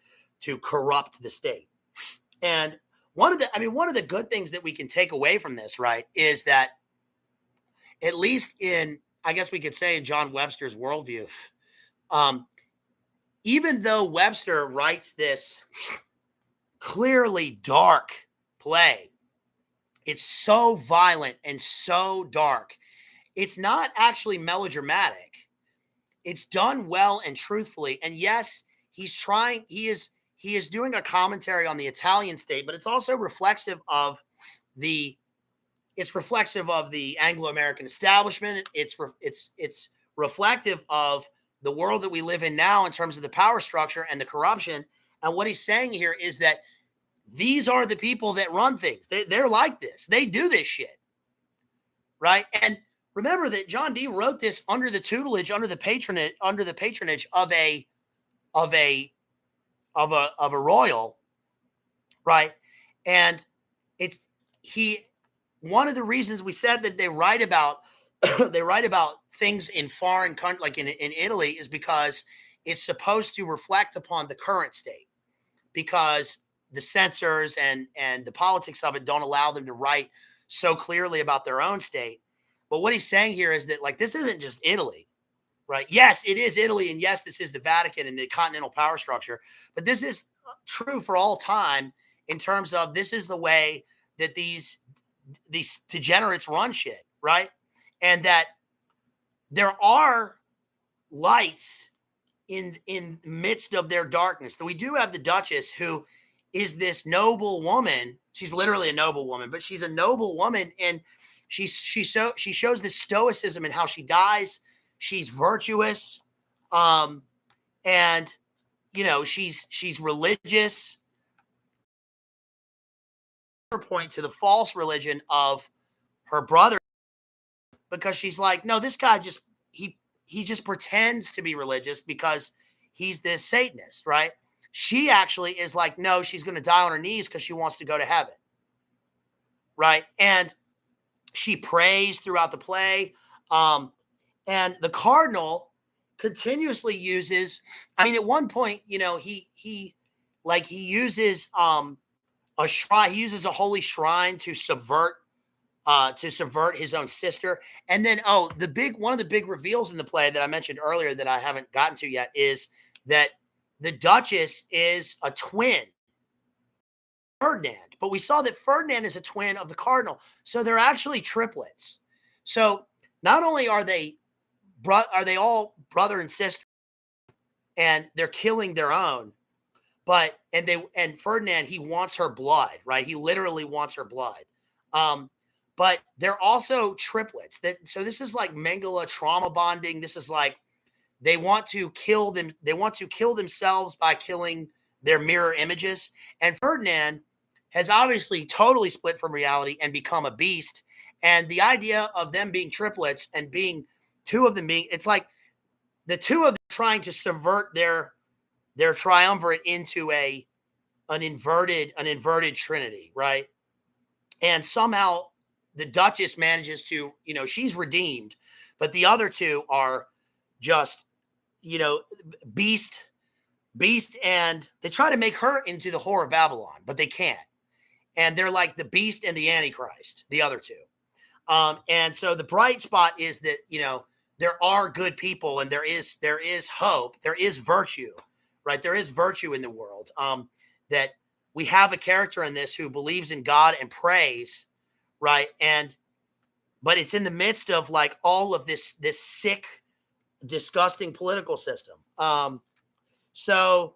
corrupt the state. And one of the good things that we can take away from this, right, is that at least in, I guess we could say, in John Webster's worldview, even though Webster writes this clearly dark play, it's so violent and so dark. It's not actually melodramatic. It's done well and truthfully. And yes, he is doing a commentary on the Italian state, but it's also reflexive of the Anglo-American establishment. It's reflective of the world that we live in now in terms of the power structure and the corruption. And what he's saying here is that these are the people that run things. They're like this. They do this shit, right? And remember that John Dee wrote this under the tutelage, under the patronage of a royal, right? And one of the reasons we said that they write about things in foreign countries, like in Italy, is because it's supposed to reflect upon the current state, because the censors and the politics of it don't allow them to write so clearly about their own state. But what he's saying here is that, like, this isn't just Italy, right? Yes, it is Italy, and yes, this is the Vatican and the continental power structure, but this is true for all time in terms of this is the way that these degenerates run shit, right? And that there are lights in midst of their darkness. So we do have the Duchess, who is this noble woman. She's literally a noble woman, but she's a noble woman, and she shows this stoicism in how she dies. She's virtuous, and she's religious. Point to the false religion of her brother, because she's like, no, this guy just he just pretends to be religious because he's this Satanist, right? She actually is like, no, she's going to die on her knees because she wants to go to heaven, right? And she prays throughout the play, and the cardinal continuously uses. I mean, at one point, he uses a shrine. He uses a holy shrine to subvert his own sister. And then, one of the big reveals in the play that I mentioned earlier that I haven't gotten to yet is that the Duchess is a twin, Ferdinand. But we saw that Ferdinand is a twin of the cardinal, so they're actually triplets. So not only are they are they all brother and sister? And they're killing their own. And Ferdinand, he wants her blood, right? He literally wants her blood. But they're also triplets. So this is like Mengele trauma bonding. This is like they want to kill them. They want to kill themselves by killing their mirror images. And Ferdinand has obviously totally split from reality and become a beast. And the idea of them being triplets and being two of them being, it's like the two of them trying to subvert their triumvirate into an inverted trinity, right? And somehow the Duchess manages to, she's redeemed, but the other two are just, beast, and they try to make her into the whore of Babylon, but they can't. And they're like the beast and the Antichrist, the other two. And so the bright spot is that, there are good people and there is hope. There is virtue, right? There is virtue in the world. That we have a character in this who believes in God and prays, right? But it's in the midst of like all of this sick, disgusting political system. So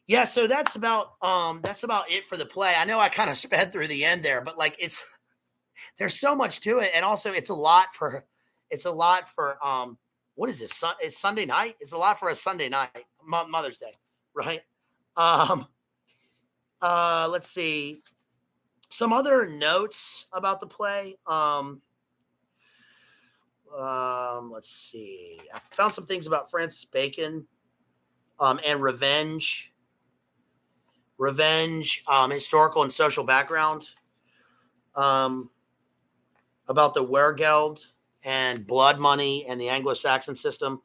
that's about it for the play. I know I kind of sped through the end there, but like there's so much to it, and also it's a lot for what is this? It's Sunday night. It's a lot for a Sunday night, Mother's Day, right? Let's see some other notes about the play. Let's see. I found some things about Francis Bacon, and revenge, historical and social background, about the Wergeld and blood money and the Anglo-Saxon system.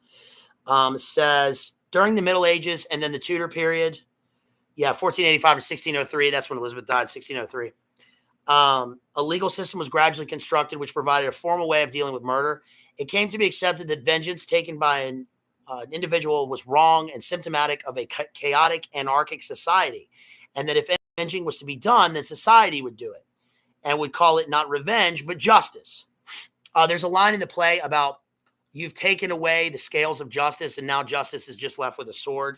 Says during the Middle Ages and then the Tudor period, 1485 to 1603. That's when Elizabeth died, 1603. A legal system was gradually constructed, which provided a formal way of dealing with murder. It came to be accepted that vengeance taken by an individual was wrong and symptomatic of a chaotic, anarchic society, and that if avenging was to be done, then society would do it and would call it not revenge, but justice. There's a line in the play about you've taken away the scales of justice, and now justice is just left with a sword.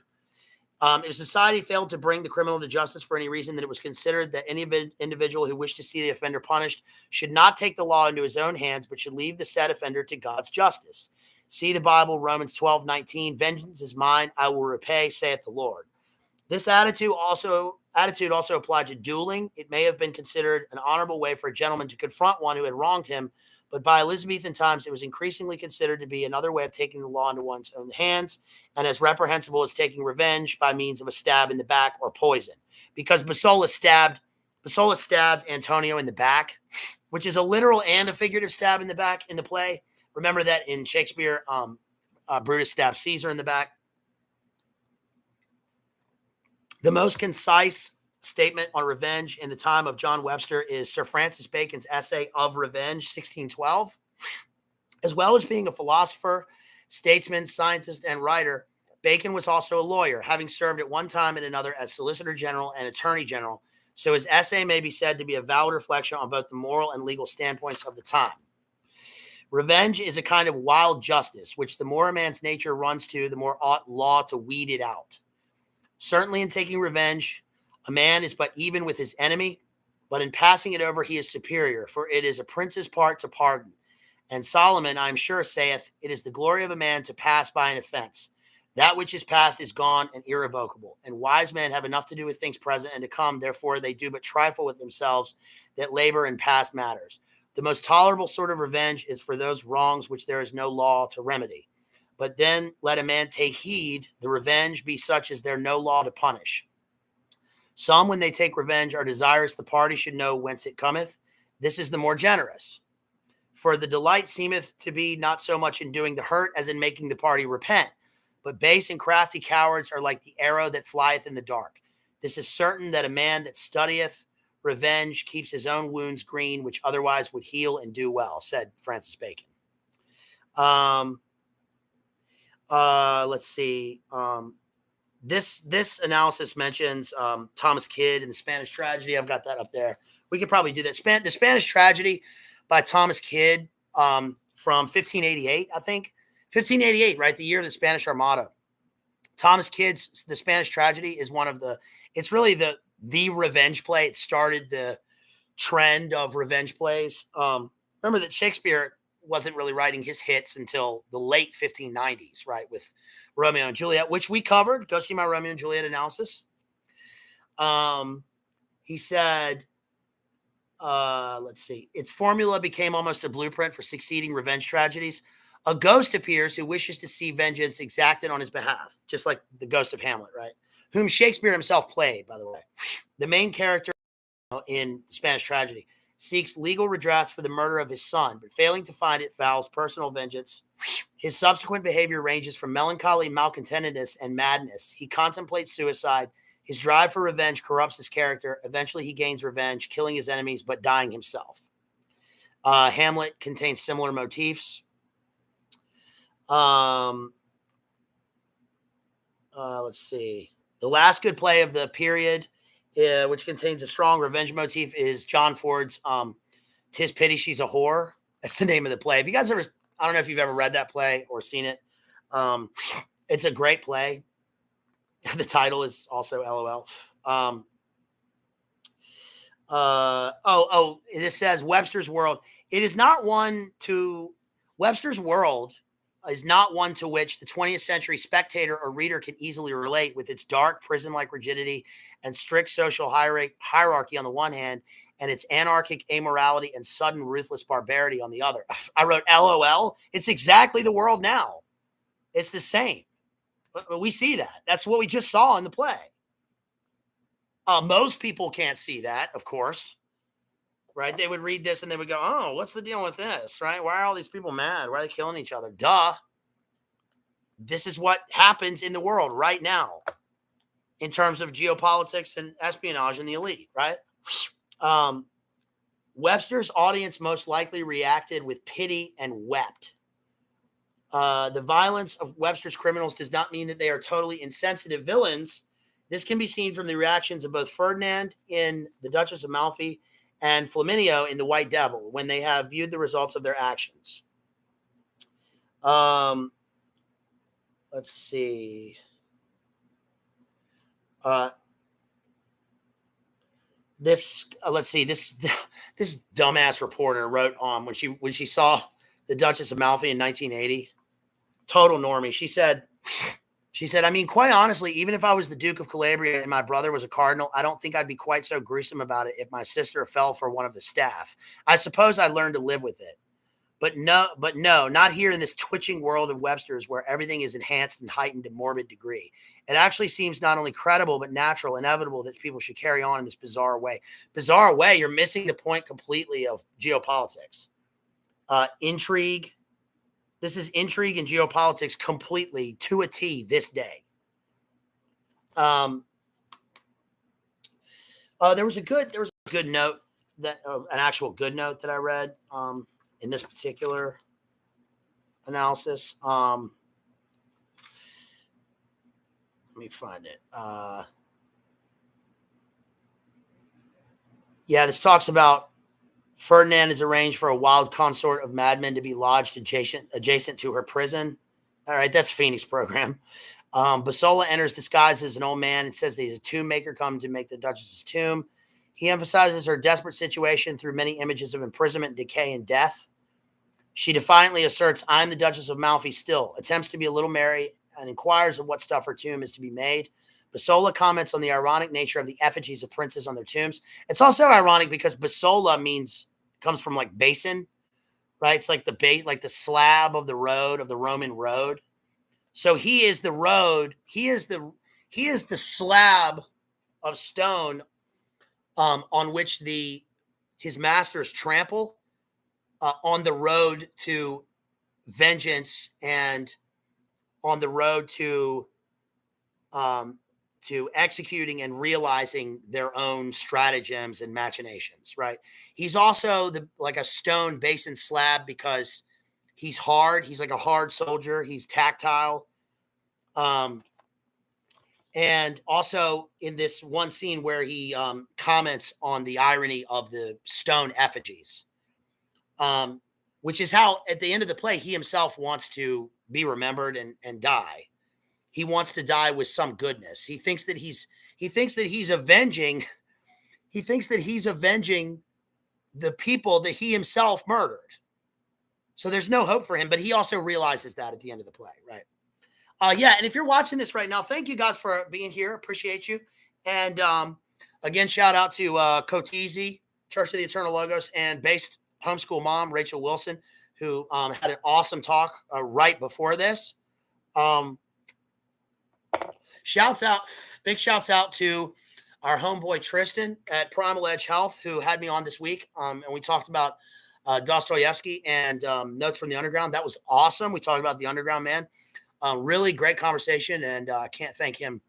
If society failed to bring the criminal to justice for any reason, then it was considered that any individual who wished to see the offender punished should not take the law into his own hands, but should leave the said offender to God's justice. See the Bible, Romans 12:19. Vengeance is mine, I will repay, saith the Lord. This attitude also applied to dueling. It may have been considered an honorable way for a gentleman to confront one who had wronged him, but by Elizabethan times, it was increasingly considered to be another way of taking the law into one's own hands, and as reprehensible as taking revenge by means of a stab in the back or poison. Because Basola stabbed Antonio in the back, which is a literal and a figurative stab in the back in the play. Remember that in Shakespeare, Brutus stabbed Caesar in the back. The most concise statement on revenge in the time of John Webster is Sir Francis Bacon's essay Of Revenge, 1612. As well as being a philosopher, statesman, scientist, and writer, Bacon was also a lawyer, having served at one time and another as Solicitor General and Attorney General, so his essay may be said to be a valid reflection on both the moral and legal standpoints of the time. Revenge is a kind of wild justice, which the more a man's nature runs to, the more ought law to weed it out. Certainly in taking revenge, a man is but even with his enemy, but in passing it over he is superior, for it is a prince's part to pardon. And Solomon, I am sure, saith, it is the glory of a man to pass by an offense. That which is past is gone and irrevocable. And wise men have enough to do with things present and to come, therefore they do but trifle with themselves that labor in past matters. The most tolerable sort of revenge is for those wrongs which there is no law to remedy. But then let a man take heed, the revenge be such as there no law to punish. Some, when they take revenge, are desirous the party should know whence it cometh. This is the more generous. For the delight seemeth to be not so much in doing the hurt as in making the party repent. But base and crafty cowards are like the arrow that flieth in the dark. This is certain that a man that studieth revenge keeps his own wounds green, which otherwise would heal and do well, said Francis Bacon. Let's see. This analysis mentions Thomas Kidd and the Spanish Tragedy. I've got that up there. We could probably do that. The Spanish Tragedy by Thomas Kidd from 1588, I think. 1588, right? The year of the Spanish Armada. Thomas Kyd's The Spanish Tragedy is one of it's really the revenge play. It started the trend of revenge plays. Remember that Shakespeare wasn't really writing his hits until the late 1590s, right? With Romeo and Juliet, which we covered. Go see my Romeo and Juliet analysis. He said, let's see, its formula became almost a blueprint for succeeding revenge tragedies. A ghost appears who wishes to see vengeance exacted on his behalf, just like the ghost of Hamlet, right? Whom Shakespeare himself played, by the way. The main character in the Spanish Tragedy seeks legal redress for the murder of his son, but failing to find it, vows personal vengeance. His subsequent behavior ranges from melancholy, malcontentedness, and madness. He contemplates suicide. His drive for revenge corrupts his character. Eventually, he gains revenge, killing his enemies, but dying himself. Hamlet contains similar motifs. Let's see. The last good play of the period, which contains a strong revenge motif, is John Ford's "'Tis Pity She's a Whore." That's the name of the play. If you guys ever, I don't know if you've ever read that play or seen it. It's a great play. The title is also LOL. This says Webster's World. It is not one to Webster's World is not one to which the 20th century spectator or reader can easily relate, with its dark prison-like rigidity and strict social hierarchy on the one hand, and its anarchic amorality and sudden ruthless barbarity on the other. I wrote LOL. It's exactly the world now. It's the same. But we see that. That's what we just saw in the play. Most people can't see that, of course. Right? They would read this and they would go, oh, what's the deal with this? Right? Why are all these people mad? Why are they killing each other? Duh. This is what happens in the world right now in terms of geopolitics and espionage and the elite, right? Webster's audience most likely reacted with pity and wept. The violence of Webster's criminals does not mean that they are totally insensitive villains. This can be seen from the reactions of both Ferdinand in The Duchess of Malfi and Flaminio in The White Devil when they have viewed the results of their actions. Let's see. This dumbass reporter wrote when she saw The Duchess of Malfi in 1980. Total normie. She said, I mean, quite honestly, even if I was the Duke of Calabria and my brother was a cardinal, I don't think I'd be quite so gruesome about it if my sister fell for one of the staff. I suppose I learned to live with it. But no, not here in this twitching world of Webster's where everything is enhanced and heightened to morbid degree. It actually seems not only credible, but natural, inevitable that people should carry on in this bizarre way. Bizarre way, you're missing the point completely of geopolitics. Intrigue. This is intrigue and geopolitics completely to a T this day. There was a good note that an actual good note that I read in this particular analysis. Let me find it. This talks about Ferdinand has arranged for a wild consort of madmen to be lodged adjacent to her prison. All right, that's Phoenix program. Basola enters disguised as an old man and says that he's a tomb maker come to make the Duchess's tomb. He emphasizes her desperate situation through many images of imprisonment, decay, and death. She defiantly asserts, I'm the Duchess of Malfi still, attempts to be a little merry, and inquires of what stuff her tomb is to be made. Basola comments on the ironic nature of the effigies of princes on their tombs. It's also ironic because Basola comes from like basin, right? It's like the slab of the road of the Roman road. So he is the road. He is the slab of stone on which his masters trample on the road to vengeance and on the road to executing and realizing their own stratagems and machinations, right? He's also like a stone basin slab because he's hard. He's like a hard soldier. He's tactile. And also in this one scene where he comments on the irony of the stone effigies, which is how at the end of the play, he himself wants to be remembered and die. He wants to die with some goodness. He thinks that he's avenging. He thinks that he's avenging the people that he himself murdered. So there's no hope for him, but he also realizes that at the end of the play, right? Yeah, and if you're watching this right now, thank you guys for being here. Appreciate you. And again, shout out to Coteasy, Church of the Eternal Logos, and Based Homeschool Mom, Rachel Wilson, who had an awesome talk right before this. Big shouts out to our homeboy Tristan at Primal Edge Health, who had me on this week. And we talked about Dostoevsky and Notes from the Underground. That was awesome. We talked about the Underground Man. Really great conversation, and I can't thank him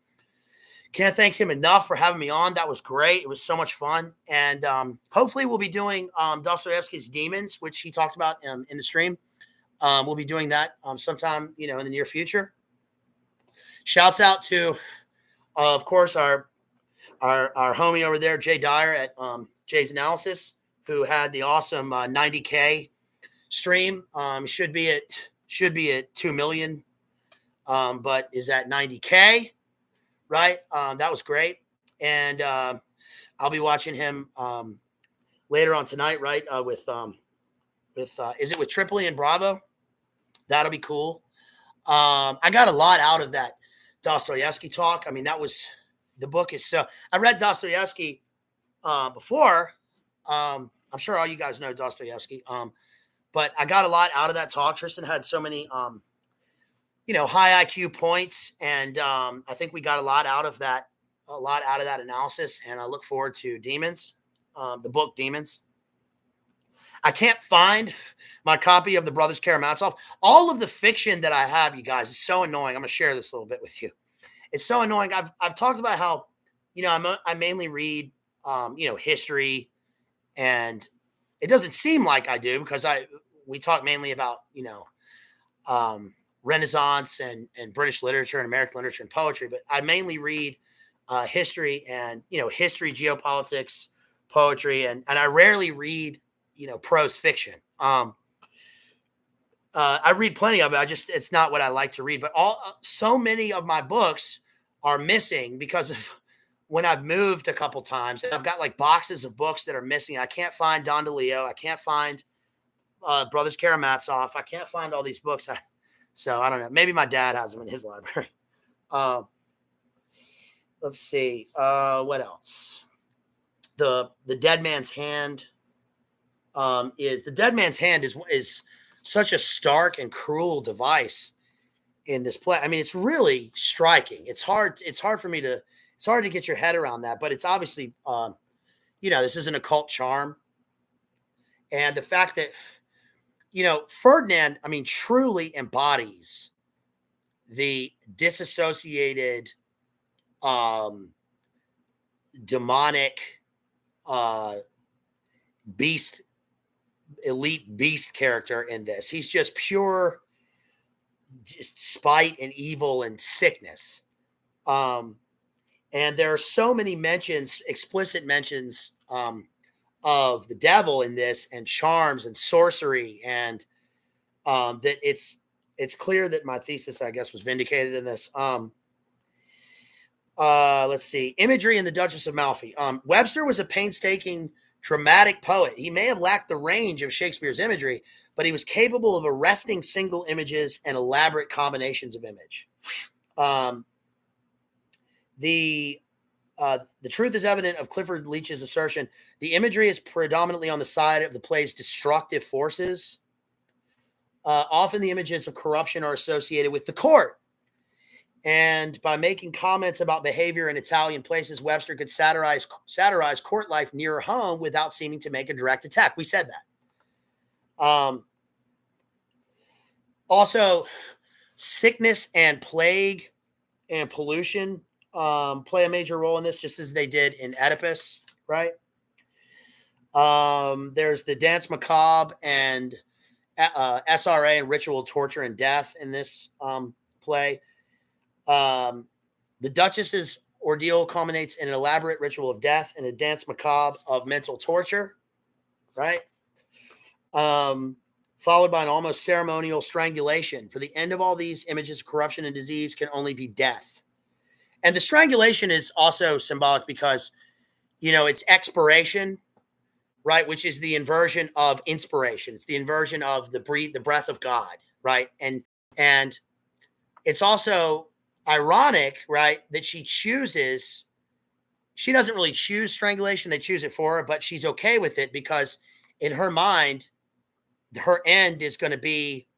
enough for having me on. That was great. It was so much fun. And hopefully we'll be doing Dostoevsky's Demons, which he talked about in the stream. We'll be doing that sometime, in the near future. Shouts out to, of course, our homie over there, Jay Dyer at Jay's Analysis, who had the awesome 90K stream. Should be at 2 million, but is at 90K, right? That was great. And I'll be watching him later on tonight, right? With is it with Tripoli and Bravo? That'll be cool. I got a lot out of that Dostoevsky talk. I mean, the book is so. I read Dostoevsky before. I'm sure all you guys know Dostoevsky. But I got a lot out of that talk. Tristan had so many, high IQ points, and I think we got a lot out of that analysis. And I look forward to Demons, the book Demons. I can't find my copy of the Brothers Karamazov. All of the fiction that I have, you guys, is so annoying. I'm going to share this a little bit with you. It's so annoying. I've talked about how, I mainly read, history, and it doesn't seem like I do because we talk mainly about, Renaissance and British literature and American literature and poetry, but I mainly read history and, history, geopolitics, poetry, and I rarely read, prose fiction. I read plenty of it. It's not what I like to read, but so many of my books are missing because of when I've moved a couple times, and I've got like boxes of books that are missing. I can't find Don DeLeo. I can't find Brothers Karamazov. I can't find all these books. So I don't know. Maybe my dad has them in his library. Let's see. What else? The Dead Man's Hand. The Dead Man's Hand is such a stark and cruel device in this play. I mean, it's really striking. It's hard to get your head around that, but it's obviously, this is an occult charm. And the fact that, Ferdinand, I mean, truly embodies the disassociated, demonic, elite beast character in this. He's just pure spite and evil and sickness. And there are so many explicit mentions of the devil in this, and charms and sorcery, and that it's clear that my thesis, I guess, was vindicated in this. Let's see. Imagery in the Duchess of Malfi. Webster was a painstaking, dramatic poet. He may have lacked the range of Shakespeare's imagery, but he was capable of arresting single images and elaborate combinations of image. The truth is evident of Clifford Leach's assertion. The imagery is predominantly on the side of the play's destructive forces. Often the images of corruption are associated with the court. And by making comments about behavior in Italian places, Webster could satirize court life near home without seeming to make a direct attack. We said that. Also, sickness and plague and pollution play a major role in this, just as they did in Oedipus, right? There's the Dance Macabre and SRA and ritual torture and death in this play. The Duchess's ordeal culminates in an elaborate ritual of death and a dance macabre of mental torture, right? followed by an almost ceremonial strangulation. For the end of all these images of corruption and disease can only be death. And the strangulation is also symbolic because, it's expiration, right? Which is the inversion of inspiration. It's the inversion of the breath of God, right? And it's also ironic, right, that she doesn't really choose strangulation. They choose it for her, but she's okay with it because in her mind, her end is going to be,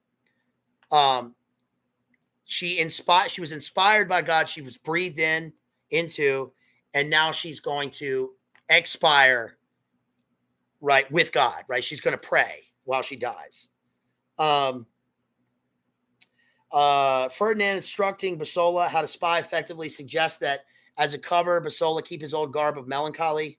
she was inspired by God. She was breathed into, and now she's going to expire, right, with God, right? She's going to pray while she dies. Ferdinand instructing Basola how to spy effectively suggests that as a cover, Basola keep his old garb of melancholy.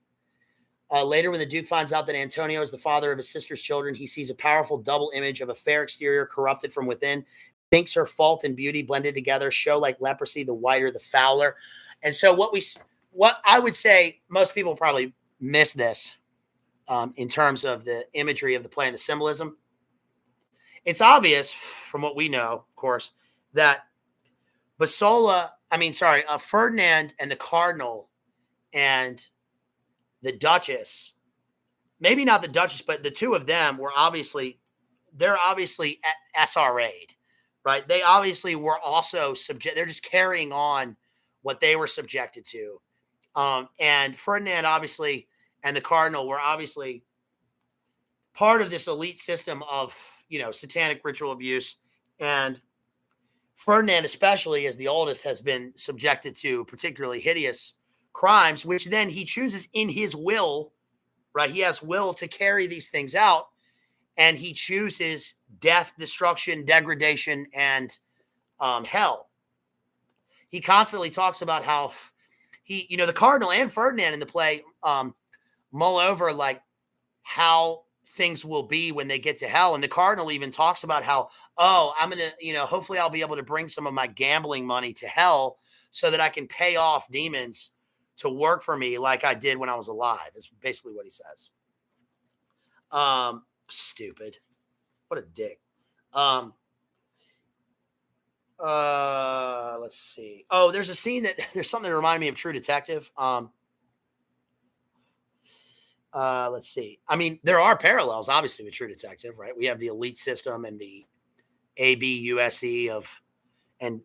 Later, when the Duke finds out that Antonio is the father of his sister's children, he sees a powerful double image of a fair exterior corrupted from within. Thinks her fault and beauty blended together show like leprosy, the whiter, the fouler. And so what I would say, most people probably miss this in terms of the imagery of the play and the symbolism. It's obvious from what we know, of course, that Ferdinand and the Cardinal and the Duchess, maybe not the Duchess, but the two of them they're obviously SRA'd, right? They obviously were also they're just carrying on what they were subjected to. And Ferdinand obviously and the Cardinal were obviously part of this elite system of, satanic ritual abuse. And Ferdinand, especially as the oldest, has been subjected to particularly hideous crimes, which then he chooses in his will, right? He has will to carry these things out, and he chooses death, destruction, degradation, and hell. He constantly talks about how the Cardinal and Ferdinand in the play mull over like how things will be when they get to hell. And the Cardinal even talks about how, I'm going to, hopefully I'll be able to bring some of my gambling money to hell so that I can pay off demons to work for me like I did when I was alive, is basically what he says. Stupid. What a dick. Let's see. Oh, there's something that reminded me of True Detective. Let's see. I mean, there are parallels, obviously, with True Detective, right? We have the elite system and the ABUSE and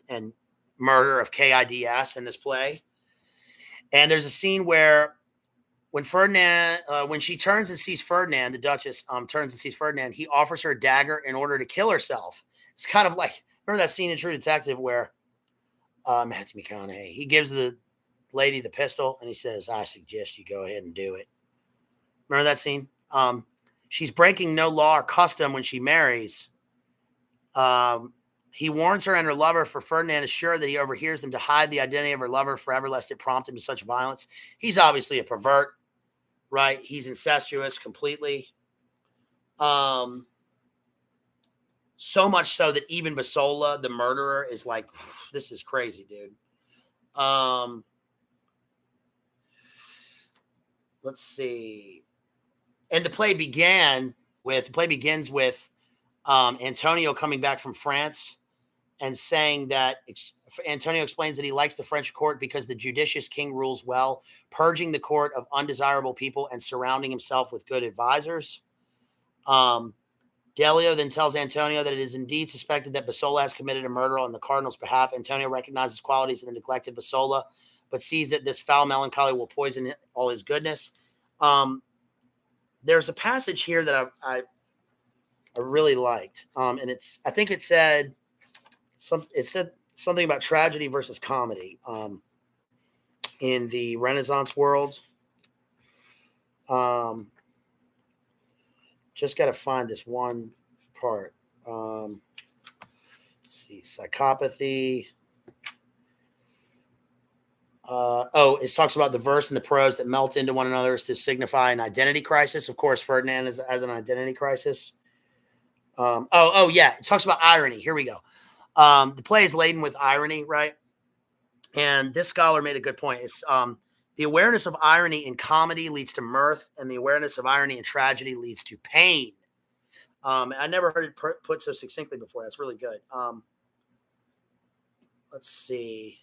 murder of KIDS in this play. And there's a scene where when she turns and sees Ferdinand, the Duchess turns and sees Ferdinand, he offers her a dagger in order to kill herself. It's kind of like, remember that scene in True Detective where Matthew McConaughey, he gives the lady the pistol and he says, I suggest you go ahead and do it. Remember that scene? She's breaking no law or custom when she marries. He warns her and her lover, for Ferdinand is sure that he overhears them, to hide the identity of her lover forever, lest it prompt him to such violence. He's obviously a pervert, right? He's incestuous completely. So much so that even Basola, the murderer, is like, this is crazy, dude. Let's see. And the play begins with Antonio coming back from France and saying that Antonio explains that he likes the French court because the judicious king rules well, purging the court of undesirable people and surrounding himself with good advisors. Delio then tells Antonio that it is indeed suspected that Basola has committed a murder on the cardinal's behalf. Antonio recognizes qualities in the neglected Basola, but sees that this foul melancholy will poison all his goodness. There's a passage here that I really liked, and I think it said something about tragedy versus comedy in the Renaissance world. Just got to find this one part. Let's see, psychopathy. It talks about the verse and the prose that melt into one another is to signify an identity crisis. Of course, Ferdinand has an identity crisis. It talks about irony. Here we go. The play is laden with irony, right? And this scholar made a good point. It's the awareness of irony in comedy leads to mirth, and the awareness of irony in tragedy leads to pain. I never heard it put so succinctly before. That's really good. Let's see.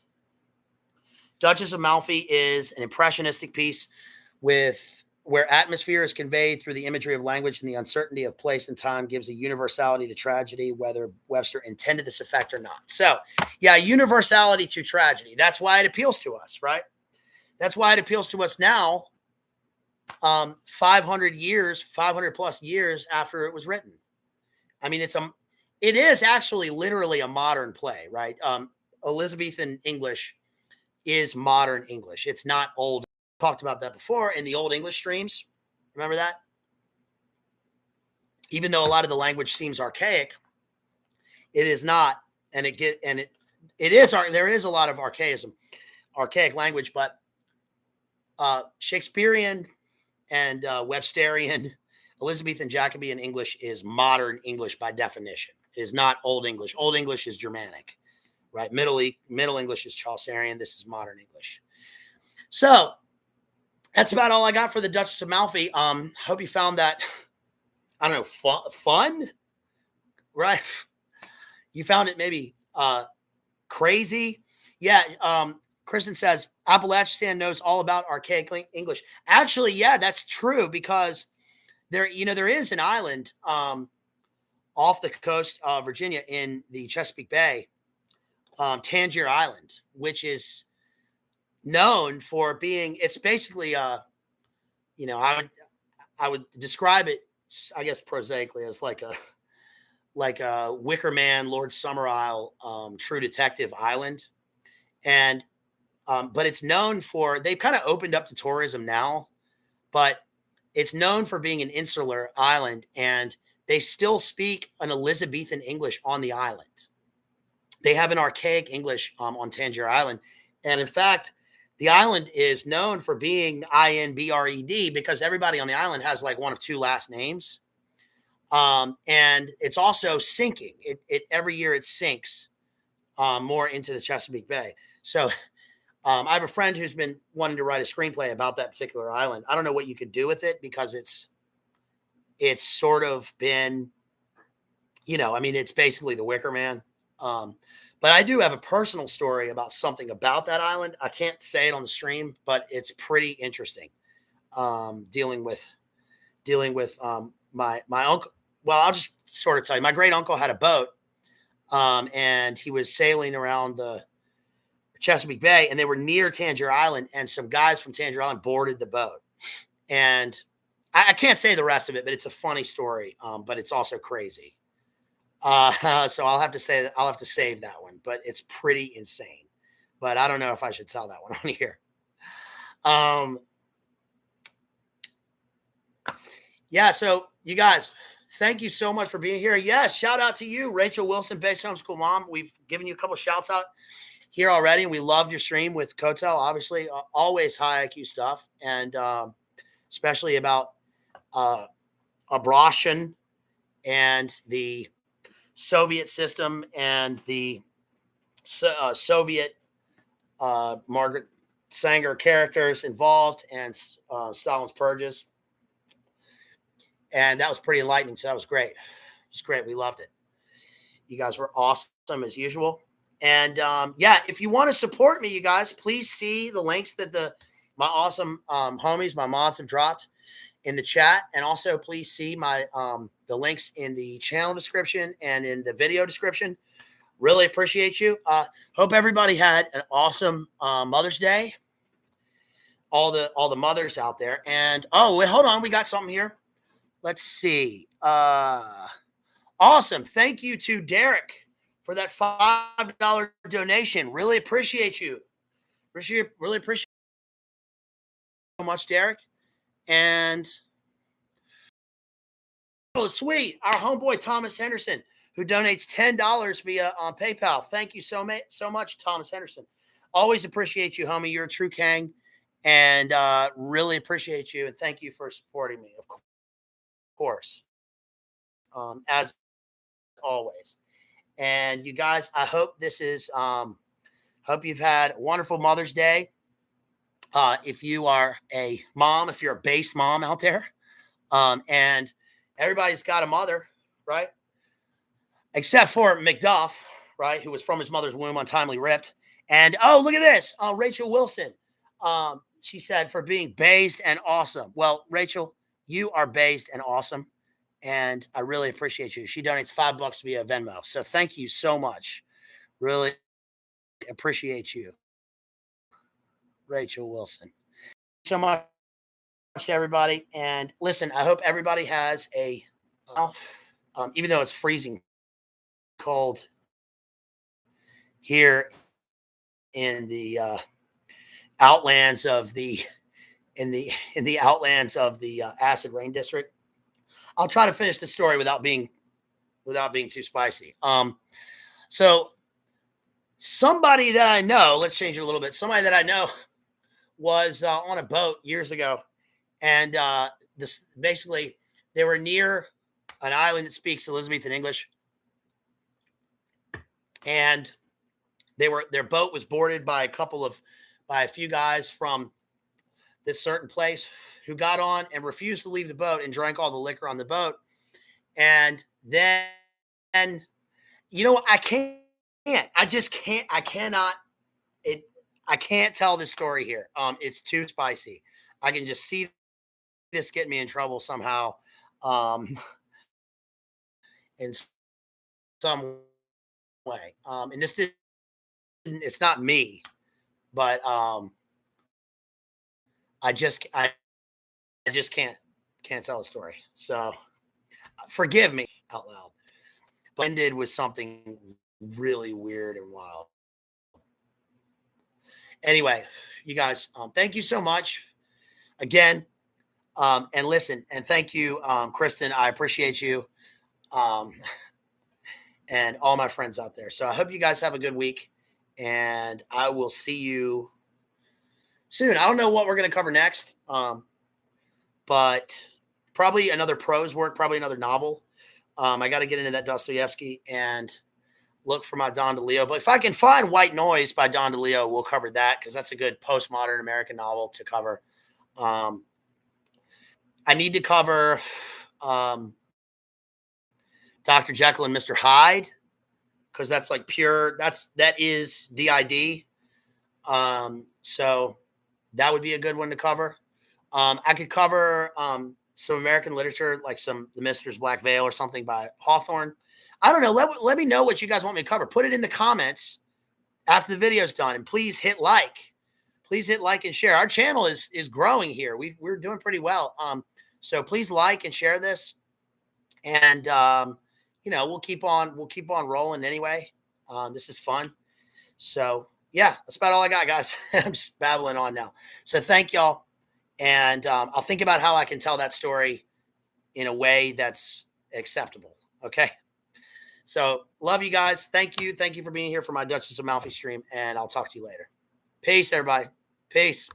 Duchess of Malfi is an impressionistic piece where atmosphere is conveyed through the imagery of language, and the uncertainty of place and time gives a universality to tragedy, whether Webster intended this effect or not. So, yeah, universality to tragedy. That's why it appeals to us, right? That's why it appeals to us now, 500 plus years after it was written. I mean, it is actually literally a modern play, right? Elizabethan English is modern English. It's not old. Talked about that before in the old English streams. Remember that? Even though a lot of the language seems archaic, it is not, and it is. There is a lot of archaic language, but Shakespearean and Websterian, Elizabethan Jacobean English is modern English by definition. It is not Old English. Old English is Germanic, right? Middle English is Chaucerian. This is modern English. So that's about all I got for the Duchess of Malfi. Hope you found that, I don't know, fun, right? You found it maybe crazy. Yeah. Kristen says, Appalachian knows all about archaic English. Actually, yeah, that's true, because there is an island off the coast of Virginia in the Chesapeake Bay, Tangier Island, which is known for being, it's basically I would describe it, I guess, prosaically as like a Wicker Man, Lord Summerisle, True Detective island. And but it's known for, they've kind of opened up to tourism now, but it's known for being an insular island, and they still speak an Elizabethan English on the island. They have an archaic English on Tangier Island. And in fact, the island is known for being INBRED because everybody on the island has like one of two last names. And it's also sinking. It every year it sinks more into the Chesapeake Bay. So I have a friend who's been wanting to write a screenplay about that particular island. I don't know what you could do with it, because it's sort of been, I mean, it's basically the Wicker Man. But I do have a personal story about something about that island. I can't say it on the stream, but it's pretty interesting. Dealing with my uncle. Well, I'll just sort of tell you. My great uncle had a boat, and he was sailing around the Chesapeake Bay, and they were near Tangier Island, and some guys from Tangier Island boarded the boat. And I can't say the rest of it, but it's a funny story. But it's also crazy. So I'll have to save that one, but it's pretty insane. But I don't know if I should tell that one on here. Yeah. So you guys, thank you so much for being here. Yes. Shout out to you, Rachel Wilson, Base Homeschool Mom. We've given you a couple shouts out here already, and we loved your stream with Kotel. Obviously, always high IQ stuff, and especially about abortion and the Soviet system and the Soviet Margaret Sanger characters involved, and Stalin's purges. And that was pretty enlightening. So that was great. It was great. We loved it. You guys were awesome as usual. And yeah, if you want to support me, you guys, please see the links that my awesome homies, my mods, have dropped in the chat. And also please see my the links in the channel description and in the video description. Really appreciate you. Hope everybody had an awesome Mother's Day. All the mothers out there. And oh, wait, hold on, we got something here. Let's see. Awesome. Thank you to Derek for that $5 donation. Really appreciate you. Really appreciate you so much, Derek. And oh, sweet. Our homeboy Thomas Henderson, who donates $10 via PayPal. Thank you so much, Thomas Henderson. Always appreciate you, homie. You're a true king, and really appreciate you. And thank you for supporting me, of course, as always. And you guys, I hope this is, hope you've had a wonderful Mother's Day. If you are a mom, if you're a based mom out there, and everybody's got a mother, right? Except for Macduff, right, who was from his mother's womb, untimely ripped. And oh, look at this, Rachel Wilson. She said, for being based and awesome. Well, Rachel, you are based and awesome, and I really appreciate you. She donates $5 via Venmo, so thank you so much. Really appreciate you, Rachel Wilson. So much to everybody, and listen, I hope everybody has a, even though it's freezing cold here in the outlands of the outlands of the acid rain district. I'll try to finish the story without being too spicy. So somebody that I know, let's change it a little bit. Somebody that I know was on a boat years ago, and this basically they were near an island that speaks Elizabethan English, and their boat was boarded by a few guys from this certain place who got on and refused to leave the boat and drank all the liquor on the boat. And then, I can't tell this story here. It's too spicy. I can just see this getting me in trouble somehow. In some way. And it's not me, but I just can't tell a story. So forgive me out loud. But ended with something really weird and wild. Anyway, you guys, thank you so much again. And listen, and thank you, Kristen. I appreciate you. And all my friends out there. So I hope you guys have a good week, and I will see you soon. I don't know what we're going to cover next, but probably another prose work, probably another novel. I got to get into that Dostoevsky and look for my Don DeLeo. But if I can find White Noise by Don DeLeo, we'll cover that because that's a good postmodern American novel to cover. I need to cover Dr. Jekyll and Mr. Hyde, because that's like pure, that is DID. So that would be a good one to cover. I could cover some American literature, like the Mistress Black Veil or something by Hawthorne. I don't know. Let me know what you guys want me to cover. Put it in the comments after the video's done, and please hit like. Please hit like and share. Our channel is growing here. We're doing pretty well. So please like and share this, and we'll keep on rolling anyway. This is fun. So yeah, that's about all I got, guys. I'm just babbling on now. So thank y'all. And I'll think about how I can tell that story in a way that's acceptable. Okay. So love you guys. Thank you. Thank you for being here for my Duchess of Malfi stream. And I'll talk to you later. Peace, everybody. Peace.